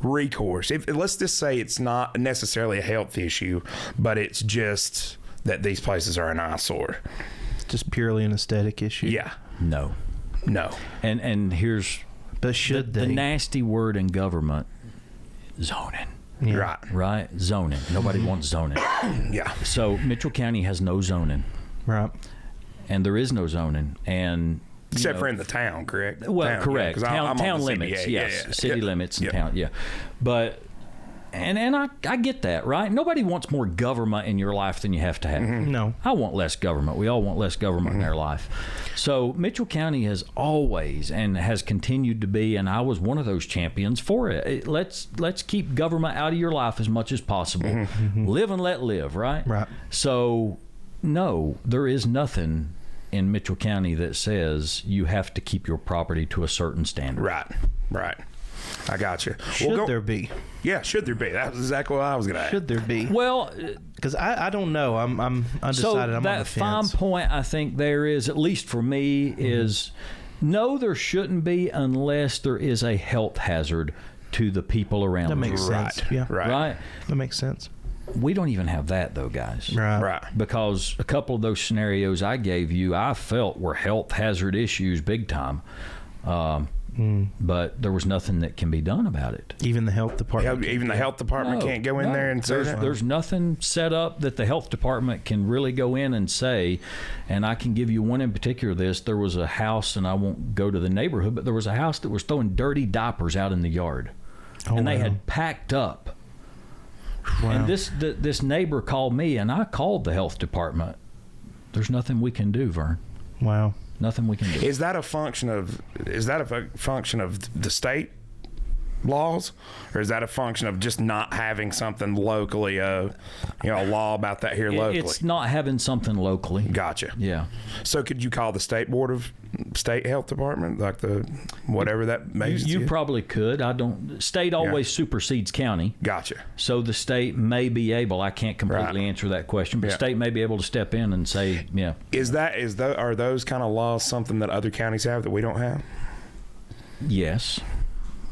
recourse? Let's just say it's not necessarily a health issue, but it's just that these places are an eyesore. Just purely an aesthetic issue. Yeah. No. And here's but should the nasty word in government: zoning. Yeah. Right. Zoning. Nobody wants zoning. Yeah. So Mitchell County has no zoning. Right. And there is no zoning. And except for in the town, correct? Well, correct. I'm town on the limits. CBA. Yes. City limits and town. Yeah. But and I get that, right? Nobody wants more government in your life than you have to have. No. I want less government. We all want less government in our life. So Mitchell County has always and has continued to be, and I was one of those champions for it. Let's keep government out of your life as much as possible. Live and let live, right? Right. So no, there is nothing in Mitchell County that says you have to keep your property to a certain standard. Right. I got you. Should there be? Yeah, should there be? That was exactly what I was going to ask. Should there be? Well, because I don't know. I'm undecided. So I'm on the that fine fence. point I think there is, at least for me, is no, there shouldn't be unless there is a health hazard to the people around. That makes sense. Yeah. Right. That makes sense. We don't even have that though, guys. Right. Because a couple of those scenarios I gave you, I felt were health hazard issues big time. but there was nothing that can be done about it. Even the health department. Even the health department can't go in there and say that? There's nothing set up that the health department can really go in and say. And I can give you one in particular. There was a house, and I won't go to the neighborhood, but there was a house that was throwing dirty diapers out in the yard, and they had packed up. Wow. And this neighbor called me, and I called the health department. There's nothing we can do, Vern. Wow. Nothing we can do. Is that a function of the state laws, or is that a function of just not having something locally, a law about that here locally? It's not having something locally. Gotcha. Yeah. So could you call the state board of state health department, like the whatever that makes? You probably could. State always supersedes county. Gotcha. So the state may be able. I can't completely answer that question, but state may be able to step in and say, yeah. Are those kind of laws something that other counties have that we don't have? Yes.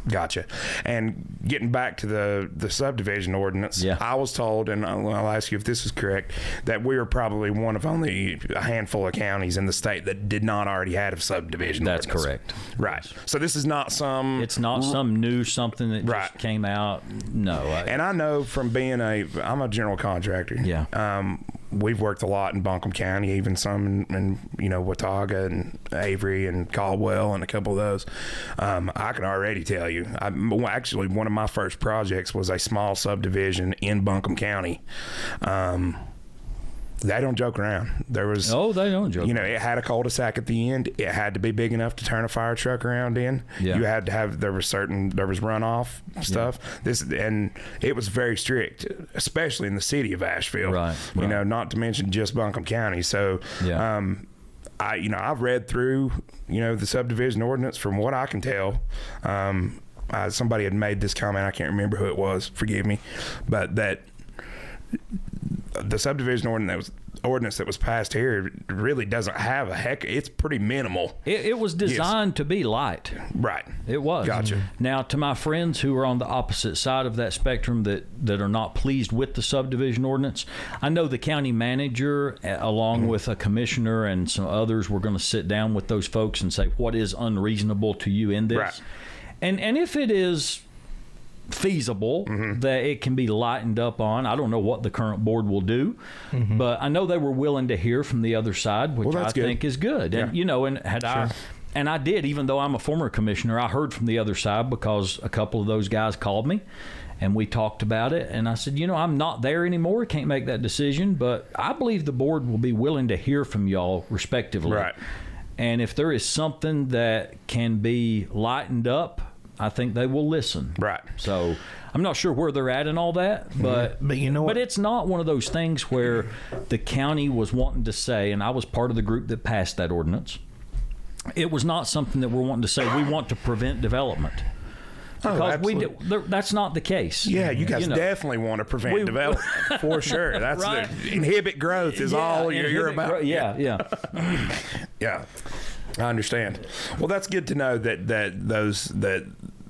Gotcha. And getting back to the subdivision ordinance, I was told, and I'll ask you if this is correct, that we are probably one of only a handful of counties in the state that did not already have a subdivision That's ordinance. correct. Right. So this is not some... It's not some new something that just came out. No. And I know from being I'm a general contractor. Yeah. We've worked a lot in Buncombe County, even some in Watauga and Avery and Caldwell and a couple of those. I can already tell you, actually one of my first projects was a small subdivision in Buncombe County. They don't joke around. They don't joke. It had a cul-de-sac at the end. It had to be big enough to turn a fire truck around in. Yeah. You had to have, there was runoff stuff. And it was very strict, especially in the city of Asheville. Right. Not to mention just Buncombe County. So, I've read through, the subdivision ordinance. From what I can tell, somebody had made this comment. I can't remember who it was. Forgive me, but that the subdivision ordinance that was passed here really doesn't have it's pretty minimal. It was designed to be light. Right. It was. Gotcha. Now, to my friends who are on the opposite side of that spectrum that are not pleased with the subdivision ordinance, I know the county manager, along with a commissioner and some others, were going to sit down with those folks and say, what is unreasonable to you in this? Right. And if it is feasible that it can be lightened up on, I don't know what the current board will do, but I know they were willing to hear from the other side, which I think is good. And and I did, even though I'm a former commissioner, I heard from the other side because a couple of those guys called me and we talked about it, and I said, I'm not there anymore, can't make that decision, but I believe the board will be willing to hear from y'all respectively. Right. And if there is something that can be lightened up, I think they will listen. Right. So I'm not sure where they're at and all that, but you know what? But it's not one of those things where the county was wanting to say, and I was part of the group that passed that ordinance. It was not something that we're wanting to say we want to prevent development. Because that's not the case. Yeah, you guys definitely want to prevent development for sure. That's right. Inhibit growth is all you're about. Yeah. Yeah. I understand. Well, that's good to know that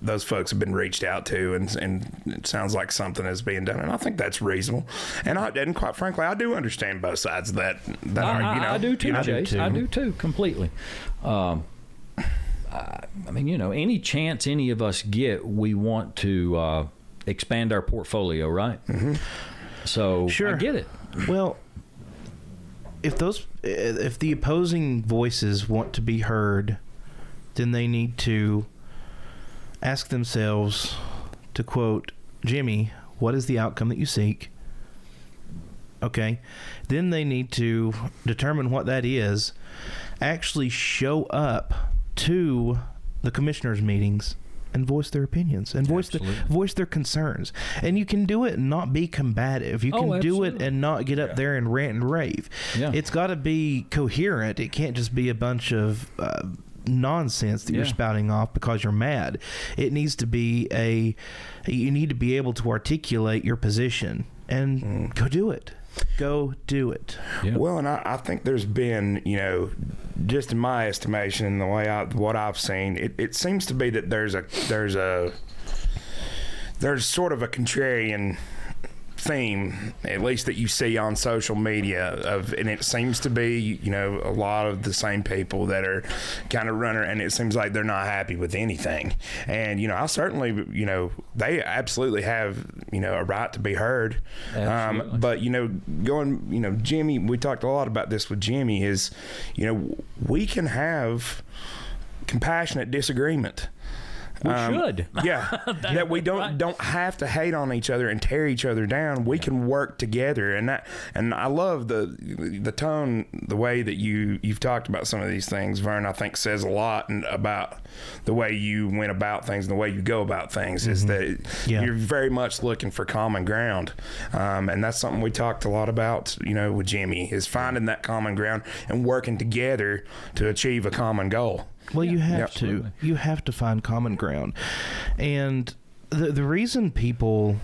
those folks have been reached out to, and it sounds like something is being done, and I think that's reasonable. And quite frankly, I do understand both sides of that. I do too, Chase. I do too, completely. Any chance any of us get, we want to expand our portfolio, right? Mm-hmm. So sure. I get it. Well, if the opposing voices want to be heard, then they need to ask themselves, to quote Jimmy, what is the outcome that you seek? Okay. Then they need to determine what that is, actually show up to the commissioners' meetings and voice their opinions and voice their concerns. And you can do it and not be combative. You can do it and not get up there and rant and rave. Yeah. It's got to be coherent. It can't just be a bunch of nonsense that you're spouting off because you're mad. It needs to be you need to be able to articulate your position and go do it. Go do it. Yeah. Well, and I think there's been, just in my estimation and the way what I've seen, it seems to be that there's sort of a contrarian theme, at least that you see on social media, and it seems to be, a lot of the same people that are kind of running, and it seems like they're not happy with anything. And I certainly, they absolutely have, a right to be heard. But Jimmy, we talked a lot about this with Jimmy, is we can have compassionate disagreement. We should. Yeah. that we don't have to hate on each other and tear each other down. We can work together, and I love the tone, the way that you've talked about some of these things, Vern. I think says a lot about the way you went about things and the way you go about things. Is that you're very much looking for common ground, and that's something we talked a lot about, with Jimmy, is finding that common ground and working together to achieve a common goal. Well, you have to. You have to find common ground. And the reason people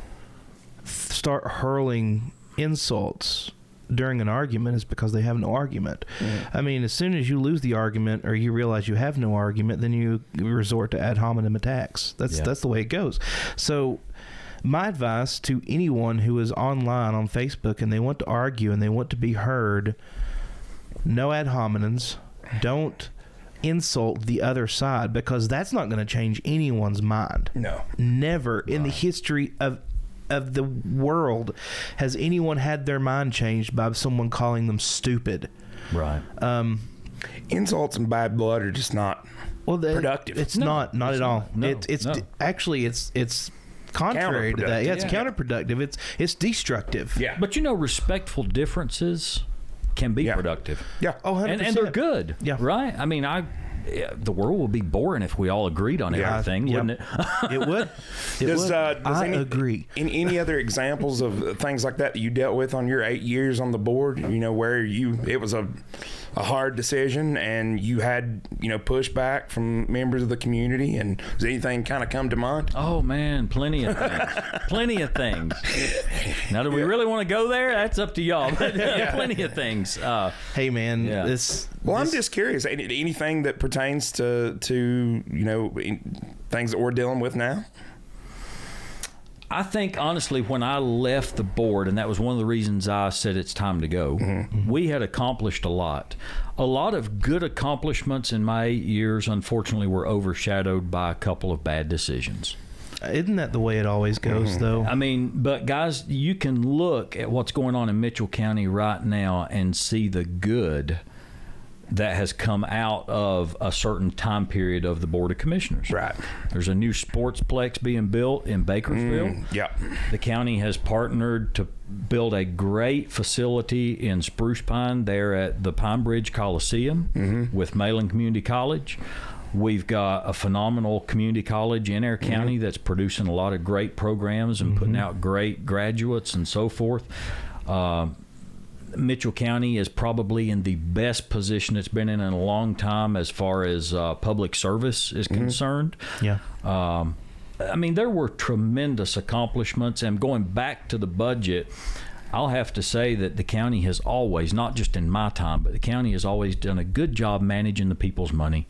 start hurling insults during an argument is because they have no argument. I mean, as soon as you lose the argument or you realize you have no argument, then you resort to ad hominem attacks. That's the way it goes. So my advice to anyone who is online on Facebook and they want to argue and they want to be heard, no ad hominems. Don't insult the other side, because that's not going to change anyone's mind. No. Never in the history of the world has anyone had their mind changed by someone calling them stupid. Right. Insults and bad blood are just not productive. It's not at all. No, Actually it's contrary to that. Yeah, it's counterproductive. It's destructive. Yeah. But respectful differences can be productive. Yeah. Oh, 100%. And they're good. Yeah. Right? I mean, the world would be boring if we all agreed on everything, wouldn't it? It would. I agree. Any other examples of things like that you dealt with on your 8 years on the board, where it was a hard decision and you had, pushback from members of the community, and does anything kind of come to mind? Oh, man, plenty of things. Plenty of things. Now, do we really want to go there? That's up to y'all. But plenty of things. Hey, man, I'm just curious. Anything that pertains to things that we're dealing with now? I think, honestly, when I left the board, and that was one of the reasons I said it's time to go, we had accomplished a lot. A lot of good accomplishments in my 8 years, unfortunately, were overshadowed by a couple of bad decisions. Isn't that the way it always goes, though? I mean, but guys, you can look at what's going on in Mitchell County right now and see the good that has come out of a certain time period of the Board of Commissioners. Right. There's a new sportsplex being built in Bakersfield. The county has partnered to build a great facility in Spruce Pine there at the Pine Bridge Coliseum with Malin Community College. We've got a phenomenal community college in our county that's producing a lot of great programs and putting out great graduates and so forth. Mitchell County is probably in the best position it's been in a long time as far as public service is concerned. Yeah. I mean, there were tremendous accomplishments. And going back to the budget, I'll have to say that the county has always, not just in my time, but the county has always done a good job managing the people's money.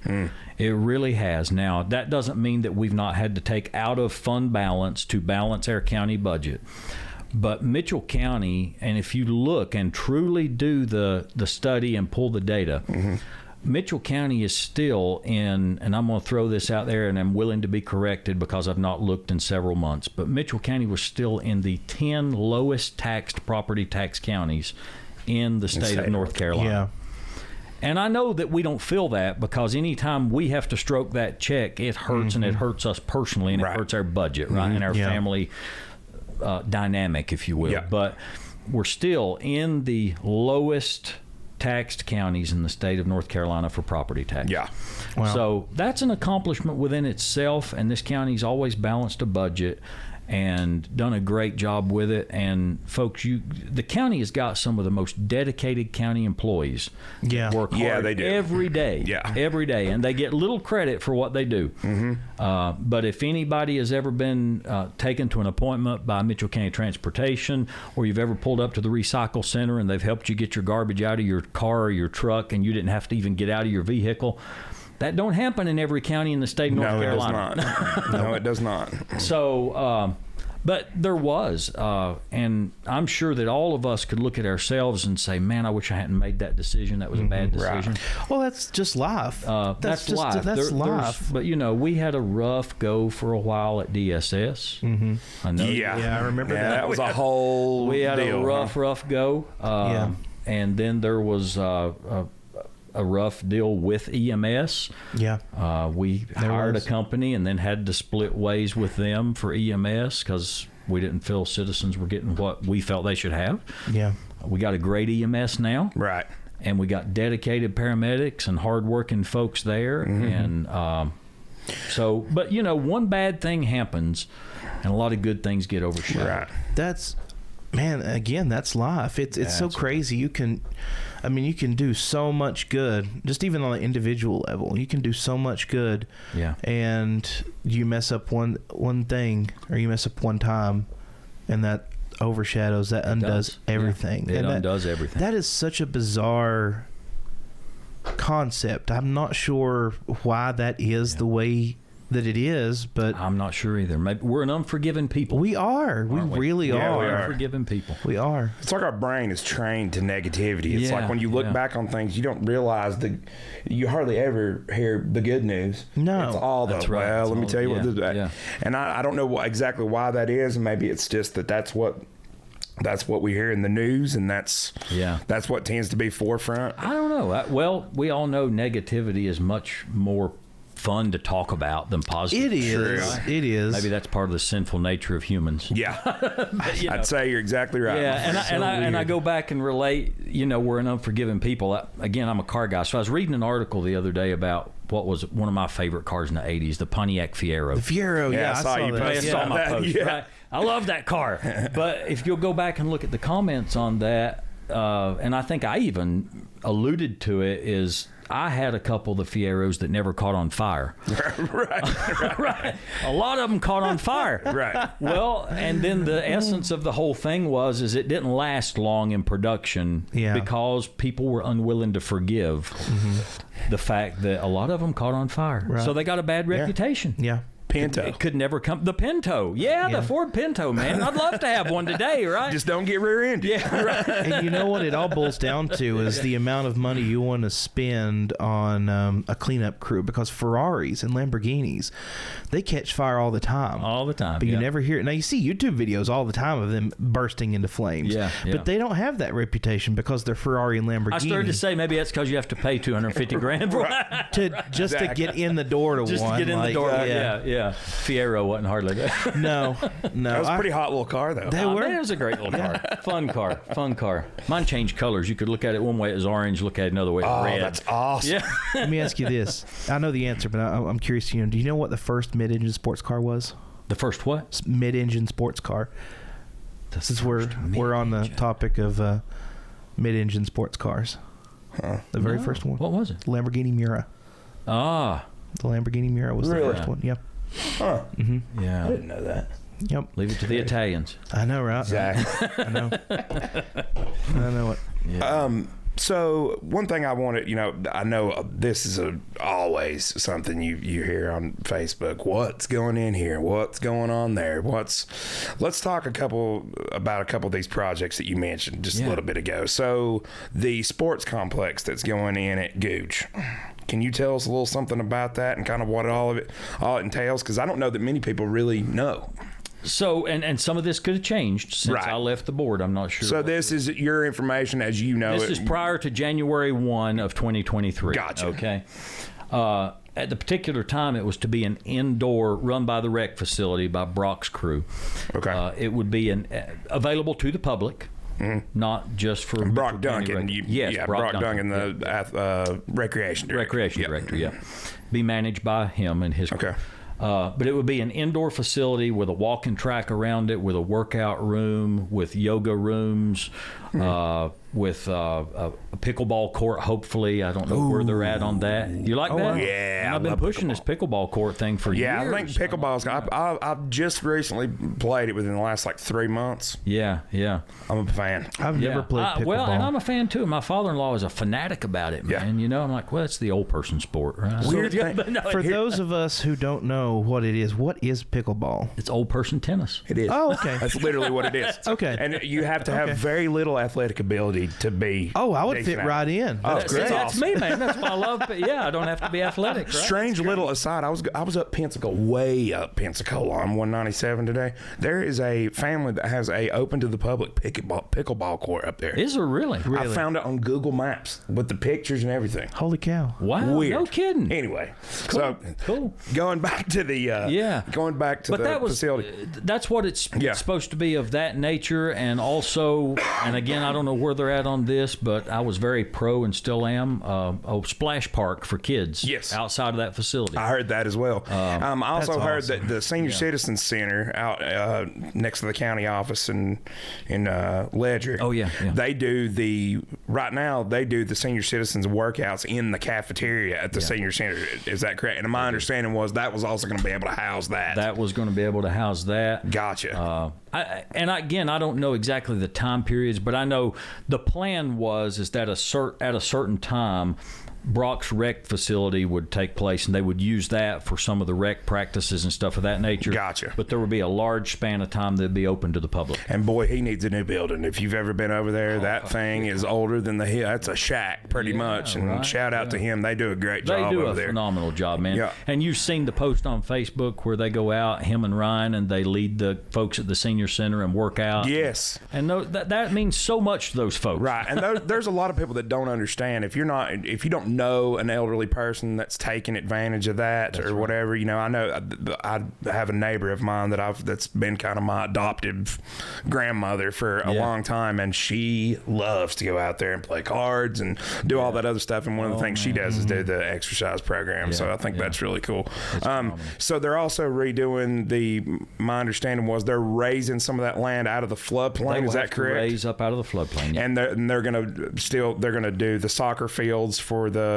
It really has. Now, that doesn't mean that we've not had to take out of fund balance to balance our county budget. But Mitchell County, and if you look and truly do the study and pull the data, Mitchell County is still in, and I'm going to throw this out there, and I'm willing to be corrected because I've not looked in several months, but Mitchell County was still in the 10 lowest taxed property tax counties in the state of North Carolina. Yeah. And I know that we don't feel that, because anytime we have to stroke that check, it hurts, and it hurts us personally, and it hurts our budget, right, and our family dynamic, if you will. But we're still in the lowest taxed counties in the state of North Carolina for property tax. Wow. So that's an accomplishment within itself, and this county's always balanced a budget and done a great job with it. And folks, the county has got some of the most dedicated county employees. Work hard they do. every day. Every day, and they get little credit for what they do. But if anybody has ever been taken to an appointment by Mitchell County Transportation, or you've ever pulled up to the recycle center and they've helped you get your garbage out of your car or your truck and you didn't have to even get out of your vehicle, that don't happen in every county in the state of North Carolina. No, it does not. So, But there was, and I'm sure that all of us could look at ourselves and say, man, I wish I hadn't made that decision. That was a bad decision. Right. Well, that's just life. That's life. That's life. But, we had a rough go for a while at DSS. Mm-hmm. I know. Yeah, I remember that. That was a whole We had deal, a rough go. Yeah. And then there was a rough deal with EMS. Yeah. We hired a company and then had to split ways with them for EMS because we didn't feel citizens were getting what we felt they should have. Yeah. We got a great EMS now. Right. And we got dedicated paramedics and hardworking folks there. And but, one bad thing happens and a lot of good things get overshadowed. Right. That's, man, again, that's life. It's so crazy. You can do so much good, just even on an individual level. You can do so much good. Yeah. And you mess up one thing, or you mess up one time, and that overshadows, that undoes everything. Yeah. It and undoes everything. That is such a bizarre concept. I'm not sure why that is the way that it is, but I'm not sure either. Maybe we're an unforgiving people. we are. We really Yeah, are. we are. Unforgiving people. We are. It's like our brain is trained to negativity. It's like when you look back on things, you don't realize you hardly ever hear the good news. No. It's all the, That's right. well, It's let me all- tell you yeah, what this yeah. And I don't know exactly why that is. And maybe it's just that's what we hear in the news, and that's what tends to be forefront. I don't know. Well, we all know negativity is much more fun to talk about than positive. It is. True. It is. Maybe that's part of the sinful nature of humans. Yeah. I'd say you're exactly right. Yeah, and I go back and relate. We're an unforgiving people. Again, I'm a car guy, so I was reading an article the other day about what was one of my favorite cars in the '80s, the Pontiac Fiero. The Fiero, Yeah, I saw you that. post I saw my that, post. yeah. Right? I love that car. But if you'll go back and look at the comments on that, and I think I even alluded to it, is I had a couple of the Fieros that never caught on fire. Right. A lot of them caught on fire. Right. Well, and then the essence of the whole thing is it didn't last long in production because people were unwilling to forgive the fact that a lot of them caught on fire. Right. So they got a bad reputation. Yeah. Pinto. It could never come. The Pinto. Yeah, the Ford Pinto, man. I'd love to have one today, right? Just don't get rear-ended. Yeah, right. And you know what it all boils down to is the amount of money you want to spend on a cleanup crew, because Ferraris and Lamborghinis, they catch fire all the time. All the time. But you never hear it. Now, you see YouTube videos all the time of them bursting into flames. Yeah. But they don't have that reputation because they're Ferrari and Lamborghini. I started to say maybe that's because you have to pay $250,000 for that. to get in the door to Just one. to get in the door. Yeah. Fiero wasn't hardly that. No. That was a pretty hot little car, though. They were. Man, it was a great little car. Fun car. Mine changed colors. You could look at it one way, it was orange. Look at it another way, it was red. That's awesome. Yeah. Let me ask you this. I know the answer, but I'm curious. Do you know what the first mid-engine sports car was? The first what? Mid-engine sports car. Since we're on the topic of mid-engine sports cars. Huh. The very first one. What was it? Lamborghini Miura. Ah. The Lamborghini Miura was Really? the first one. Yep. Huh. Mm-hmm. I Yeah. didn't know that. Yep. Leave it to the Italians. I know, right? Exactly. I know. I know it. Yeah. So one thing I wanted, I know this is always something you hear on Facebook. What's going in here? What's going on there? Let's talk about a couple of these projects that you mentioned just a little bit ago. So the sports complex that's going in at Gooch. Can you tell us a little something about that and kind of what all it entails? Because I don't know that many people really know. So, and some of this could have changed since I left the board. I'm not sure. So this is your information as you know This it. is prior to January 1 of 2023. Gotcha. Okay. At the particular time, it was to be an indoor, run by the rec facility by Brock's crew. Okay. It would be available to the public. Mm-hmm. Not just for Brock Duncan. Brock Duncan, Yeah. the recreation director. Recreation director, yeah. Be managed by him and his crew. Okay. But it would be an indoor facility with a walking track around it, with a workout room, with yoga rooms, with a pickleball court. Hopefully, I don't know where they're at on that. You like that? Yeah, And I've been pushing this pickleball court thing for years. Yeah, I think pickleball's. I've just recently played it within the last like 3 months. Yeah. I'm a fan. I've never played pickleball. Well, and I'm a fan too. My father-in-law is a fanatic about it, man. Yeah. I'm like, well, it's the old person sport, right? Weird thing. For those of us who don't know what is pickleball? It's old person tennis. It is. Oh, okay. That's literally what it is. Okay. And you have to have very little athletic ability to be. Oh, I would fit decent at right it. in. Oh, That's great. That's me, man. That's why I love. But yeah, I don't have to be athletic. Right? Strange little aside. I was up Pensacola, way up Pensacola on 197 today. There is a family that has a open to the public pickleball court up there. Is there really? I found it on Google Maps with the pictures and everything. Holy cow. Wow. Weird. No kidding. Anyway, so Cool. going back to the going back to But the that was facility. that's what it's Yeah. supposed to be, of that nature. And also, and again, I don't know where they're at on this, but I was very pro and still am a splash park for kids. Yes. Outside of that facility. I heard that as well. I also that's heard awesome. that the Senior Citizens Center out next to the county office in Ledger. Oh, yeah. They do the Senior Citizens workouts in the cafeteria at the Senior Center. Is that correct? And my understanding was that was also going to be able to house that. That was going to be able to house that. Gotcha. Again, I don't know exactly the time periods, but I know the plan is that at a certain time, Brock's rec facility would take place, and they would use that for some of the rec practices and stuff of that nature. Gotcha. But there would be a large span of time that'd be open to the public. And boy, he needs a new building. If you've ever been over there, that thing is older than the hill. That's a shack, pretty much. And shout out to him. They do a great job They do over a there. phenomenal job, man. Yeah. And you've seen the post on Facebook where they go out, him and Ryan, and they lead the folks at the senior center and work out. Yes. And that means so much to those folks. Right, and there's a lot of people that don't understand. If you don't know an elderly person that's taking advantage of that or whatever, I know I have a neighbor of mine that's been kind of my adoptive grandmother for a long time, and she loves to go out there and play cards and do all that other stuff. And one of the things she does is do the exercise program. So I think that's really cool. So they're also redoing my understanding was they're raising some of that land out of the floodplain. Is that correct? Raise up out of the floodplain. Yeah. And they're gonna do the soccer fields for the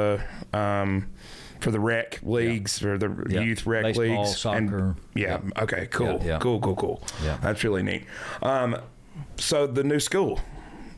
rec leagues, for the youth rec Baseball, leagues, soccer. Okay, cool. Yeah. Cool. Yeah. That's really neat. So the new school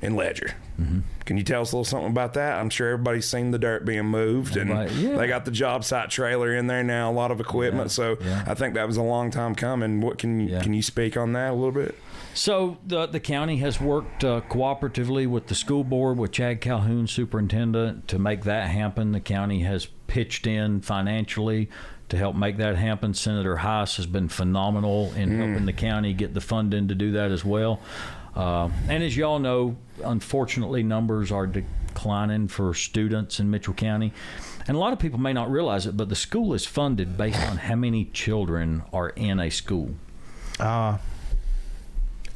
in Ledger. Mm-hmm. Can you tell us a little something about that? I'm sure everybody's seen the dirt being moved, and they got the job site trailer in there now, a lot of equipment. I think that was a long time coming. What can you speak on that a little bit? So the county has worked cooperatively with the school board, with Chad Calhoun, superintendent, to make that happen. The county has pitched in financially to help make that happen. Senator Heiss has been phenomenal in helping the county get the funding to do that as well. And as y'all know, unfortunately, numbers are declining for students in Mitchell County. And a lot of people may not realize it, but the school is funded based on how many children are in a school.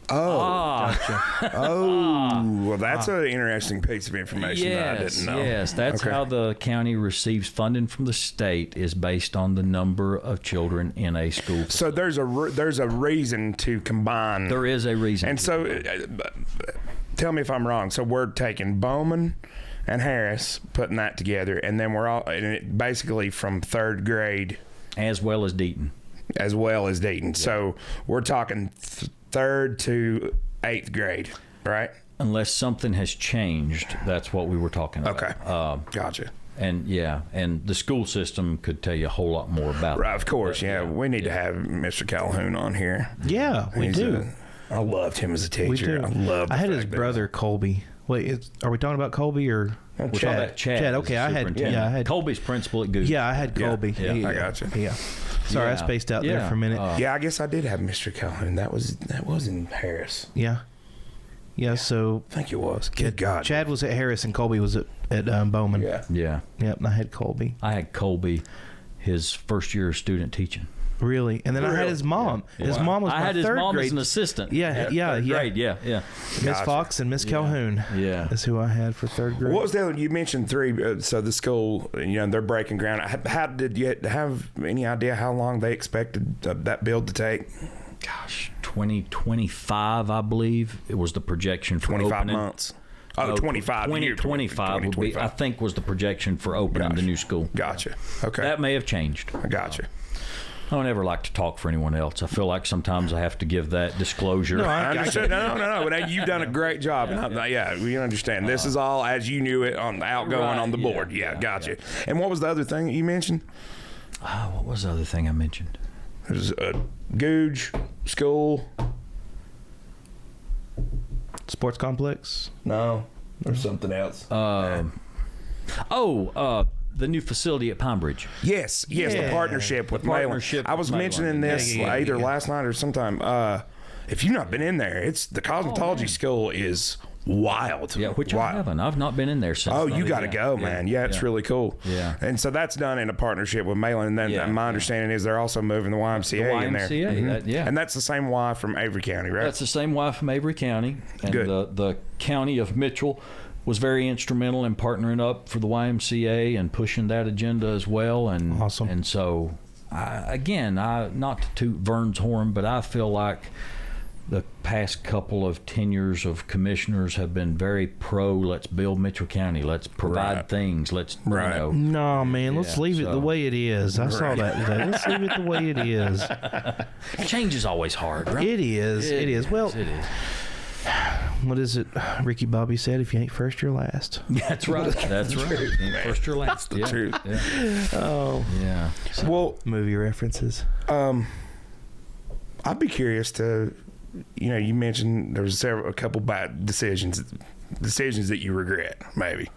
Gotcha. Well, that's an interesting piece of information that I didn't know. Yes, that's how the county receives funding from the state, is based on the number of children in a school. So there's a reason to combine. There is a reason. And so, tell me if I'm wrong. So we're taking Bowman and Harris, putting that together, and then we're all basically from third grade, as well as Deaton. Yeah. So we're talking third to eighth grade, right? Unless something has changed, that's what we were talking about. Okay, gotcha. And and the school system could tell you a whole lot more about Right, that. of course, we need to have Mr. Calhoun on here. Yeah, we do. I loved him as a teacher. I had his brother Colby. Wait, are we talking about Colby or Chad? Chad. Okay, I had Colby's principal at Goose. Yeah, I had Colby. I got you. Yeah. Sorry, I spaced out there for a minute. I guess I did have Mr. Calhoun. That was in Harris. Yeah. So I think it was. Good God. Chad was at Harris and Colby was at Bowman. Yeah. Yep, and I had Colby. I had Colby his first year of student teaching. Really? And then I had his mom. His mom was my third grade. I had his mom as an assistant. Yeah. Grade, yeah. Miss Fox and Miss Calhoun. Yeah. Is who I had for third grade. What was the other? You mentioned three. So the school, they're breaking ground. How did you have any idea how long they expected that build to take? Gosh, 2025, I believe. It was the projection for 25 opening. months. Oh, 25. 2025 would be, I think, was the projection for opening the new school. Gotcha. Okay. That may have changed. I gotcha. I don't ever like to talk for anyone else. I feel like sometimes I have to give that disclosure. No, I understand. No. But you've done a great job. We understand. This is all as you knew it on the outgoing on the board. Yeah, gotcha. And what was the other thing you mentioned? What was the other thing I mentioned? There's a Googe school. Sports complex? No, there's something else. The new facility at Pine Bridge. Yes, the partnership with Malin. I was mentioning this either last night or sometime. If you've not been in there, the cosmetology school is wild. Yeah, which I haven't. I've not been in there since. Oh, you got to go, man. Yeah, it's really cool. Yeah. And so that's done in a partnership with Malin. And then my understanding is they're also moving the YMCA in there. Mm-hmm. And that's the same Y from Avery County, right? That's the same Y from Avery County. And the county of Mitchell was very instrumental in partnering up for the YMCA and pushing that agenda as well. And awesome. And so, not to toot Vern's horn, but I feel like the past couple of tenures of commissioners have been very pro. Let's build Mitchell County. Let's provide things. Let's No, man. Let's leave it the way it is. I saw that today. Let's leave it the way it is. Change is always hard, right? It is. It is. Well, it is. What is it? Ricky Bobby said, "If you ain't first, you're last." That's right. That's right. First, you're last. That's the truth. Yeah. Oh, yeah. So, well, movie references. I'd be curious to. You mentioned there was a couple bad decisions that you regret, maybe,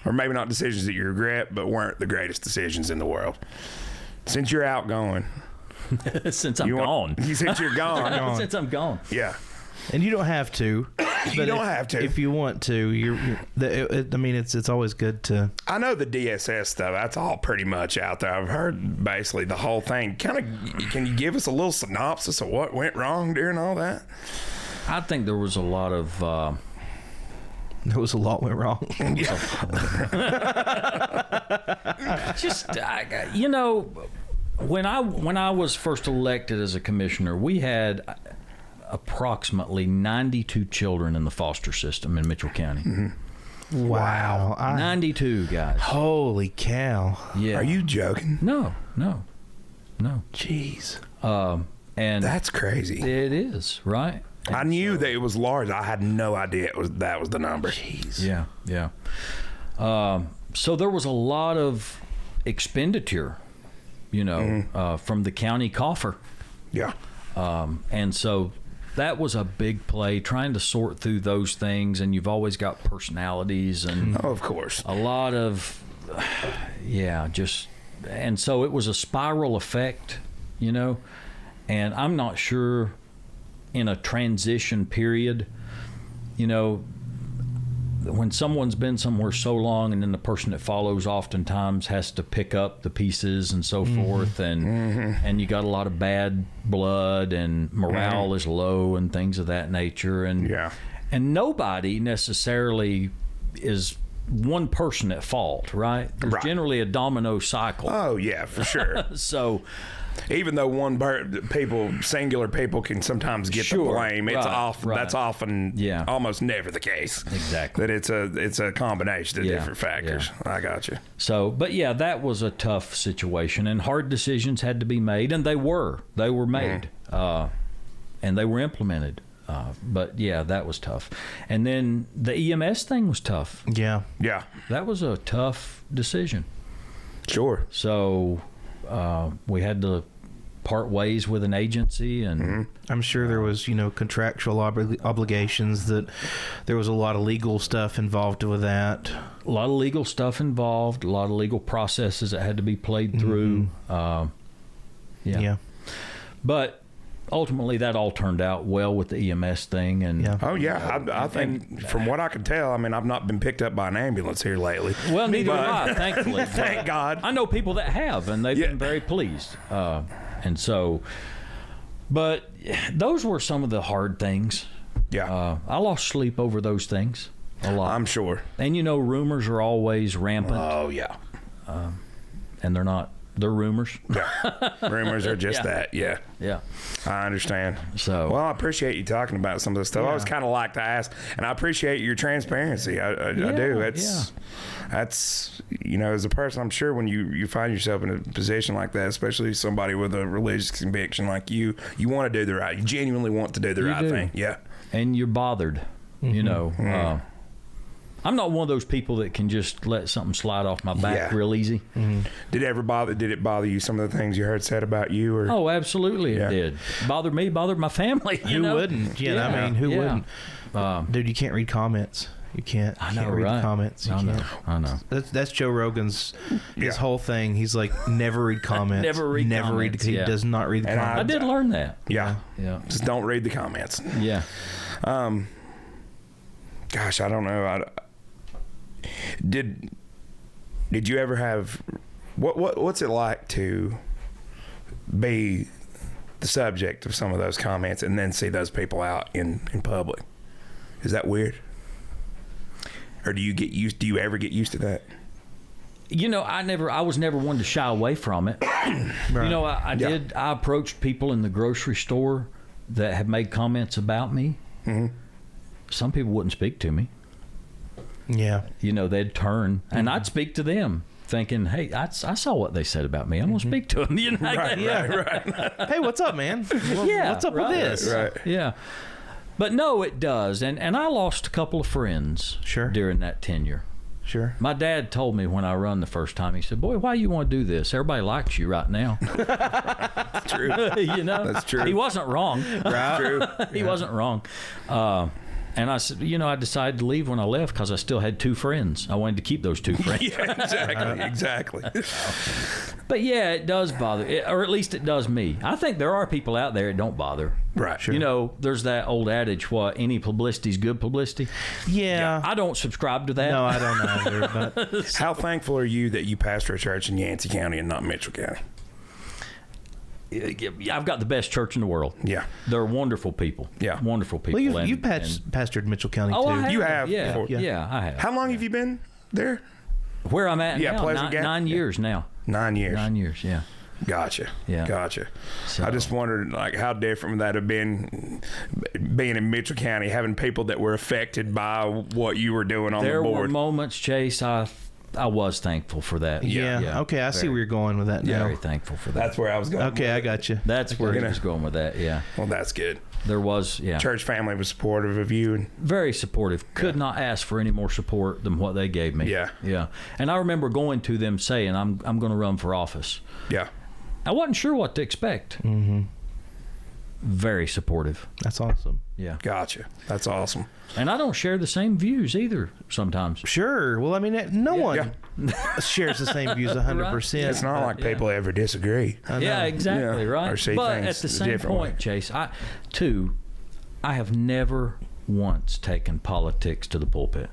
or maybe not decisions that you regret, but weren't the greatest decisions in the world. Since you're outgoing, since I'm gone, since you're gone, since I'm gone, yeah. And you don't have to. You don't have to. If you want to, it's always good to. I know the DSS stuff. That's all pretty much out there. I've heard basically the whole thing. Can you give us a little synopsis of what went wrong during all that? I think there was a lot of. There was a lot went wrong. Just when I was first elected as a commissioner, we had approximately 92 children in the foster system in Mitchell County. Mm-hmm. Wow. 92 guys. Holy cow. Yeah. Are you joking? No. Jeez. And that's crazy. It is, right? And I knew that it was large. I had no idea that was the number. Jeez. Yeah. So there was a lot of expenditure, from the county coffer. Yeah. And so that was a big play, trying to sort through those things, and you've always got personalities and of course a lot of and so it was a spiral effect, and I'm not sure in a transition period, when someone's been somewhere so long and then the person that follows oftentimes has to pick up the pieces and so forth, and you got a lot of bad blood and morale is low and things of that nature, and nobody necessarily is one person at fault, right? There's generally a domino cycle. Oh yeah, for sure. So even though singular people can sometimes get the blame, that's often almost never the case. Exactly. That it's a combination of different factors. Yeah. I got you. So, but that was a tough situation, and hard decisions had to be made, and they were made, and they were implemented. But that was tough. And then the EMS thing was tough. Yeah. That was a tough decision. Sure. So we had to part ways with an agency, and I'm sure there was contractual obligations, that there was a lot of legal stuff involved with that. A lot of legal stuff involved, a lot of legal processes that had to be played through. But ultimately that all turned out well with the EMS thing. And I think from what I can tell, I've not been picked up by an ambulance here lately. Well, neither have I, thankfully. Thank God. I know people that have, and they've been very pleased. And so, but those were some of the hard things. Yeah. I lost sleep over those things a lot. I'm sure. And rumors are always rampant. Oh yeah. And they're not They're rumors. Yeah. Rumors are just that. Yeah. Yeah. I understand. So, well, I appreciate you talking about some of this stuff. I Yeah. always kind of like to ask, and I appreciate your transparency. I do. That's as a person, I'm sure when you find yourself in a position like that, especially somebody with a religious conviction like you want to do the right. You genuinely want to do the right thing. Yeah. And you're bothered. I'm not one of those people that can just let something slide off my back real easy. Mm-hmm. Did it bother you, some of the things you heard said about you? Or? Oh, absolutely it did. Bothered me, bothered my family. Who wouldn't? Yeah, I mean, who wouldn't? Dude, you can't read comments. You can't. I know, can't read right? the comments. I know. That's Joe Rogan's his whole thing. He's like, never read comments. Never read comments. He does not read the comments. I did learn that. Yeah. Yeah. Just don't read the comments. Yeah. Gosh, I don't know. Did you ever have what's it like to be the subject of some of those comments and then see those people out in public? Is that weird? Or do you ever get used to that? I was never one to shy away from it. Right. I approached people in the grocery store that have made comments about me. Mm-hmm. Some people wouldn't speak to me. Yeah. They'd turn and I'd speak to them thinking, hey, I saw what they said about me. I'm going to speak to them. Right. Hey, what's up, man? What's up with this? Right. Yeah. But no, it does. And I lost a couple of friends during that tenure. Sure. My dad told me when I run the first time, he said, boy, why you want to do this? Everybody likes you right now. That's true. That's true. He wasn't wrong. Right. True. He wasn't wrong. And I said, I decided to leave when I left because I still had 2 friends. I wanted to keep those 2 friends. Yeah, exactly. But yeah, it does bother, or at least it does me. I think there are people out there it don't bother. Right. Sure. There's that old adage, any publicity is good publicity. Yeah. I don't subscribe to that. No, I don't either. But How thankful are you that you pastor a church in Yancey County and not Mitchell County? I've got the best church in the world. Yeah. They're wonderful people. Yeah. Wonderful people. well, you've pastored Mitchell County too. I have. You have Yeah. before. Yeah, I have. How long have you been there? Where I'm at now, Pleasant Gap? 9 years now. 9 years. 9 years, yeah. Gotcha. Yeah. Gotcha. So- I just wondered, how different would that have been being in Mitchell County, having people that were affected by what you were doing on the There board. were moments, Chase, I was thankful for that. Yeah. Okay, I see where you're going with that now. Very thankful for that. That's where I was going. Okay, I got you. That's where he was going with that, yeah. Well, that's good. There was, yeah. Church family was supportive of you. And Very supportive. Could not ask for any more support than what they gave me. Yeah. Yeah. And I remember going to them saying, I'm going to run for office. yeah. I wasn't sure what to expect. Mm-hmm. Very supportive. That's awesome. Yeah. Gotcha. That's awesome. And I don't share the same views either sometimes. Sure. Well, I mean, no one Yeah. shares the same views 100%. It's not like yeah. people ever disagree. I know. Yeah, exactly, Yeah. right? Or see But things at the same different point, way. Chase, I have never once taken politics to the pulpit.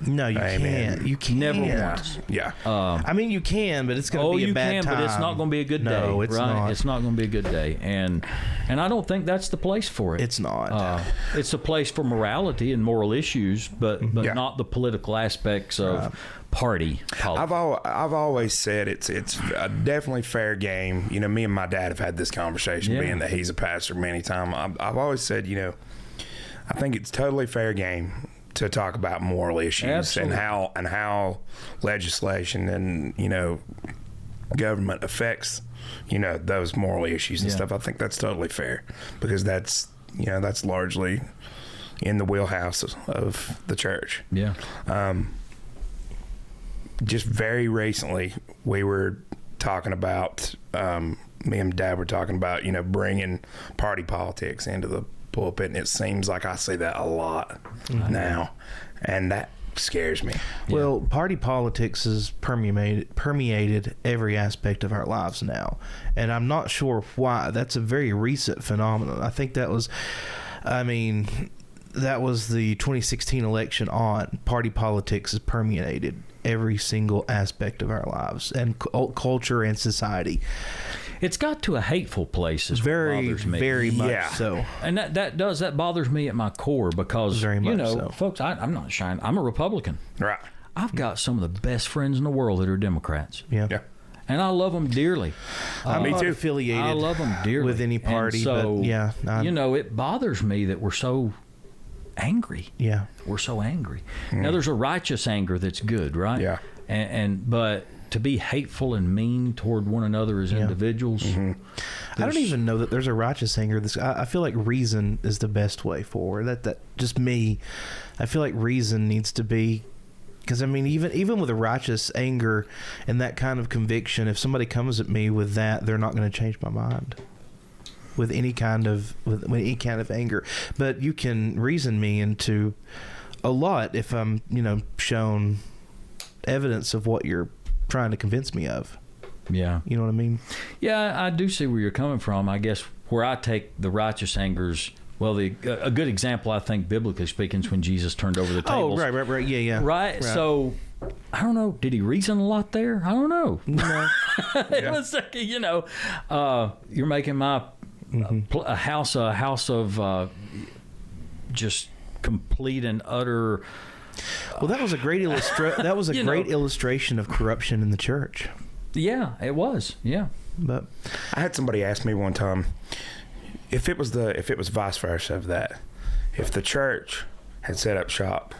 No, you Amen. can't. You can't. Never once. Yeah. I mean, you can, but it's going to be a you bad can, time. but it's not going to be a good day. No, it's right? not. It's not going to be a good day, and I don't think that's the place for it. It's not. It's a place for morality and moral issues, but Yeah. not the political aspects of party politics. I've always said it's a definitely fair game. Me and my dad have had this conversation, Yeah. being that he's a pastor many times. I've always said, I think it's totally fair game to talk about moral issues Absolutely. and how legislation and government affects those moral issues and Yeah. stuff. I think that's totally fair because that's largely in the wheelhouse of the church. Yeah. Just very recently, we were talking about, me and Dad were talking about, bringing party politics into the pulpit, and it seems like I see that a lot now, and that scares me. Well, party politics has permeated every aspect of our lives now, and I'm not sure why. That's a very recent phenomenon. I think that was the 2016 election on. Party politics has permeated every single aspect of our lives and culture and society. It's got to a hateful place. Is what Very, bothers me. very much Yeah. so. And that bothers me at my core because Very much so. folks, I'm not shying. I'm a Republican. Right. I've got some of the best friends in the world that are Democrats. Yeah. Yeah. and I love them dearly. I'm me not too. affiliated I love them dearly with any party, and so, but yeah, it bothers me that we're so angry. yeah. We're so angry. Now, there's a righteous anger that's good, right? Yeah. But to be hateful and mean toward one another as individuals. I don't even know that there's a righteous anger. I feel like reason is the best way forward. That just me. I feel like reason needs to be, because I mean, even with a righteous anger and that kind of conviction, if somebody comes at me with that, they're not going to change my mind with any kind of anger. But you can reason me into a lot if I'm shown evidence of what you're trying to convince me of. Yeah. You know what I mean? Yeah, I do see where you're coming from. I guess where I take the righteous angers, well, a good example, I think, biblically speaking, is when Jesus turned over the tables. Oh, right. Yeah. Right? So, I don't know. Did he reason a lot there? I don't know. No. It was like, you're making my a house of just complete and utter. Well, that was a great illustration of corruption in the church. Yeah, it was. Yeah. But I had somebody ask me one time if it was vice versa of that, if the church had set up shop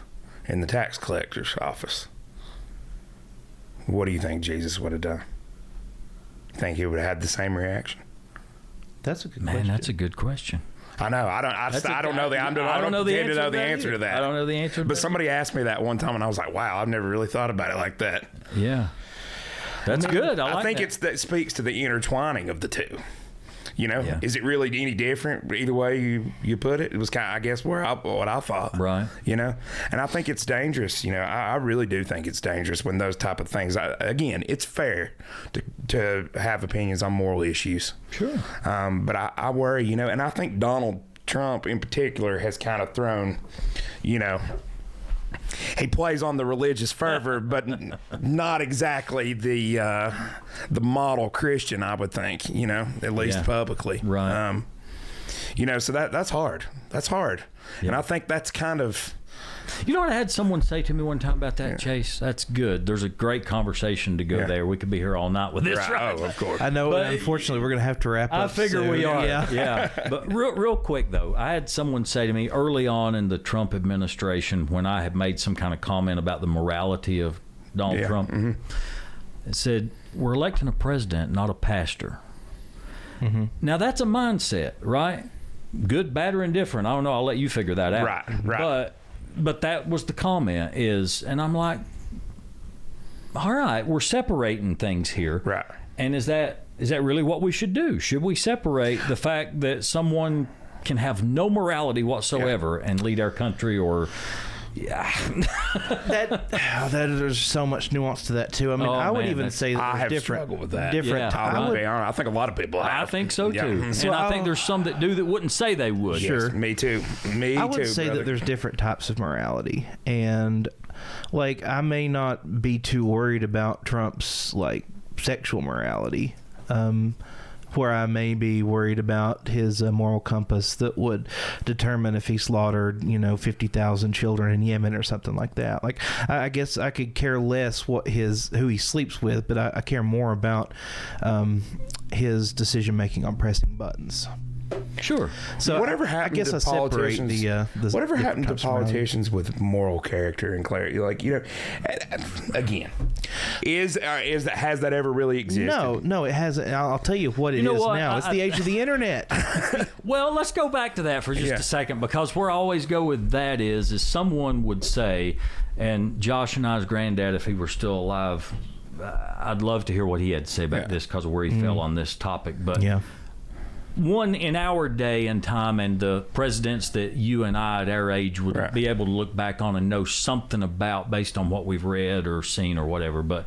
in the tax collector's office, what do you think Jesus would have done? Think he would have had the same reaction? that's a good Man, question. that's a good question. I know. I don't know the answer to that. I don't know the answer to But that. somebody asked me that one time, and I was like, "Wow, I've never really thought about it like that." Yeah. That's good. I think that. that speaks to the intertwining of the two. Yeah. Is it really any different either way you put it? It was kind of, I guess, what I thought. Right. And I think it's dangerous. I really do think it's dangerous when those type of things. Again, it's fair to have opinions on moral issues. Sure. But I worry, and I think Donald Trump in particular has kind of thrown, he plays on the religious fervor, but not exactly the model Christian, I would think, at least publicly. Right. So that's hard. That's hard. Yeah. And I think that's kind of... You know what I had someone say to me one time about that, Chase? That's good. There's a great conversation to go there. We could be here all night with this. Right. Oh, of course. I know. But unfortunately, we're going to have to wrap up. I figure soon. we are. Yeah. Yeah. But real quick, though, I had someone say to me early on in the Trump administration when I had made some kind of comment about the morality of Donald Trump. Mm-hmm. It said, we're electing a president, not a pastor. Mm-hmm. Now, that's a mindset, right? Good, bad, or indifferent. I don't know. I'll let you figure that out. Right. But that was the comment and I'm like, all right, we're separating things here. Right. And is that really what we should do? Should we separate the fact that someone can have no morality whatsoever and lead our country or... Yeah. that there's so much nuance to that too. I mean, I would even say that I have different, struggled with that. Different. I'll be honest. I think a lot of people have. I think so too. Yeah. So and I think there's some that do that wouldn't say they would. Sure. Yes, me too. I would say that there's different types of morality, and like I may not be too worried about Trump's like sexual morality. Where I may be worried about his moral compass that would determine if he slaughtered, 50,000 children in Yemen or something like that. Like, I guess I could care less who he sleeps with, but I care more about his decision making on pressing buttons. Sure. So whatever happened I guess to I separate politicians, whatever happened to politicians with moral character and clarity? Like, again, has that ever really existed? No, it hasn't. I'll tell you what it is now. It's the age of the internet. Well, let's go back to that for just a second, because where I always go with that is someone would say, and Josh and I's granddad, if he were still alive, I'd love to hear what he had to say about this because of where he fell on this topic. But one in our day and time, and the presidents that you and I at our age would be able to look back on and know something about based on what we've read or seen or whatever. But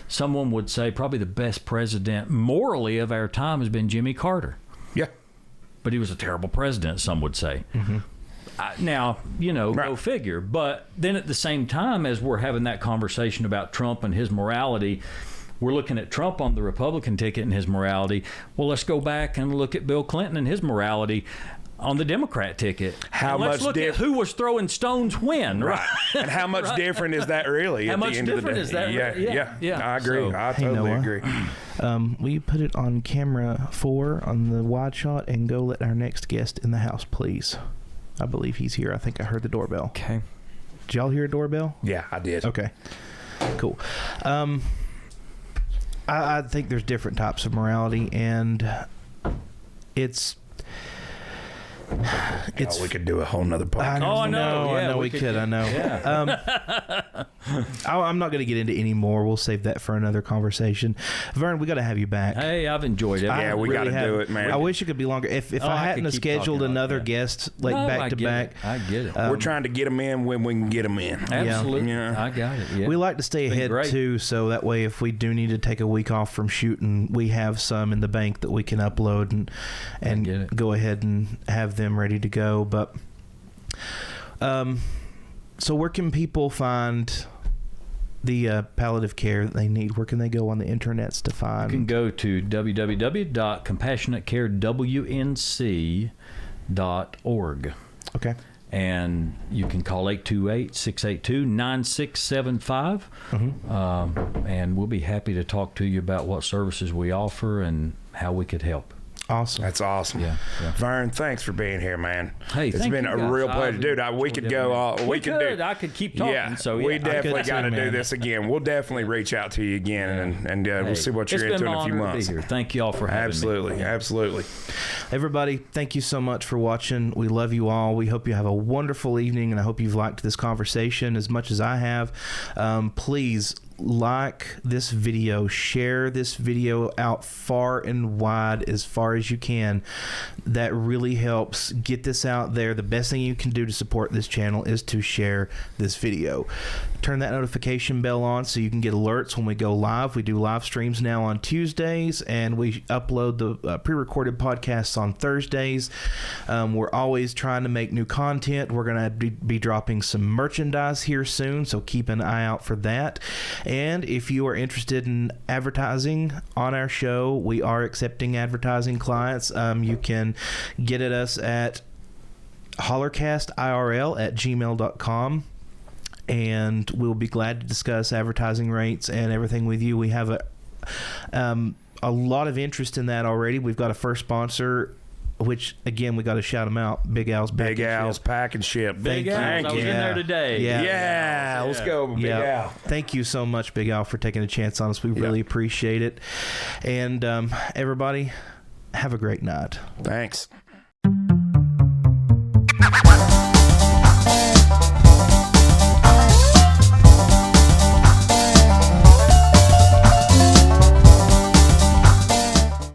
someone would say probably the best president morally of our time has been Jimmy Carter. Yeah. But he was a terrible president, some would say. Mm-hmm. Now, go figure. But then at the same time, as we're having that conversation about Trump and his morality, we're looking at Trump on the Republican ticket and his morality. Well, let's go back and look at Bill Clinton and his morality. on the Democrat ticket. How And let's much look at who was throwing stones when, right? And how much different is that really? How at much the end of the different day? is that? Yeah. I agree. So, I Hey, totally Noah. agree. Will you put it on camera 4 on the wide shot and go let our next guest in the house, please? I believe he's here. I think I heard the doorbell. Okay. Did y'all hear a doorbell? Yeah, I did. Okay. Cool. I think there's different types of morality, and it's We could do a whole nother podcast. I know. I Yeah, know we we could could. do- I know. Yeah. I'm not going to get into any more. We'll save that for another conversation. Vern, we got to have you back. Hey, I've enjoyed it. Yeah, we really gotta have. do it, man. I wish it could be longer. If Oh, I I hadn't could have keep scheduled talking about another that. guest like No, back I to get back, it. I get it. We're trying to get them in when we can get them in. Absolutely. Yeah. I got it. Yeah. we like to stay Been ahead great. too, so that way if we do need to take a week off from shooting, we have some in the bank that we can upload get and it. go ahead and have them ready to go. But so where can people find the palliative care that they need? Where can they go on the internets to find? You can go to www.compassionatecarewnc.org. Okay. And you can call 828-682-9675. And we'll be happy to talk to you about what services we offer and how we could help. Awesome. That's awesome. Yeah. Vern, thanks for being here, man. Hey, it's thank been you a guys. real pleasure, I've dude. We could go all. We could could. do. I could keep talking. Yeah, So we yeah, definitely could too, got to do man. this again. We'll definitely reach out to you again, and we'll Hey, see what you're it's into been in a an few honor to be months. here. Thank you all for having me. Absolutely, absolutely. Everybody, thank you so much for watching. We love you all. We hope you have a wonderful evening, and I hope you've liked this conversation as much as I have. Please like this video, share this video out far and wide as far as you can. That really helps get this out there. The best thing you can do to support this channel is to share this video. Turn that notification bell on so you can get alerts when we go live. We do live streams now on Tuesdays, and we upload the pre-recorded podcasts on Thursdays. We're always trying to make new content. We're going to be dropping some merchandise here soon, so keep an eye out for that. And if you are interested in advertising on our show, we are accepting advertising clients. You can get at us at hollercastirl@gmail.com. And we'll be glad to discuss advertising rates and everything with you. We have a lot of interest in that already. We've got a first sponsor, which again we got to shout them out. Big Al's Big Al's Pack and Ship. Big Al's. I was in there today. Yeah. Let's go, Big Al. Thank you so much, Big Al, for taking a chance on us. We really appreciate it. And everybody, have a great night. Thanks.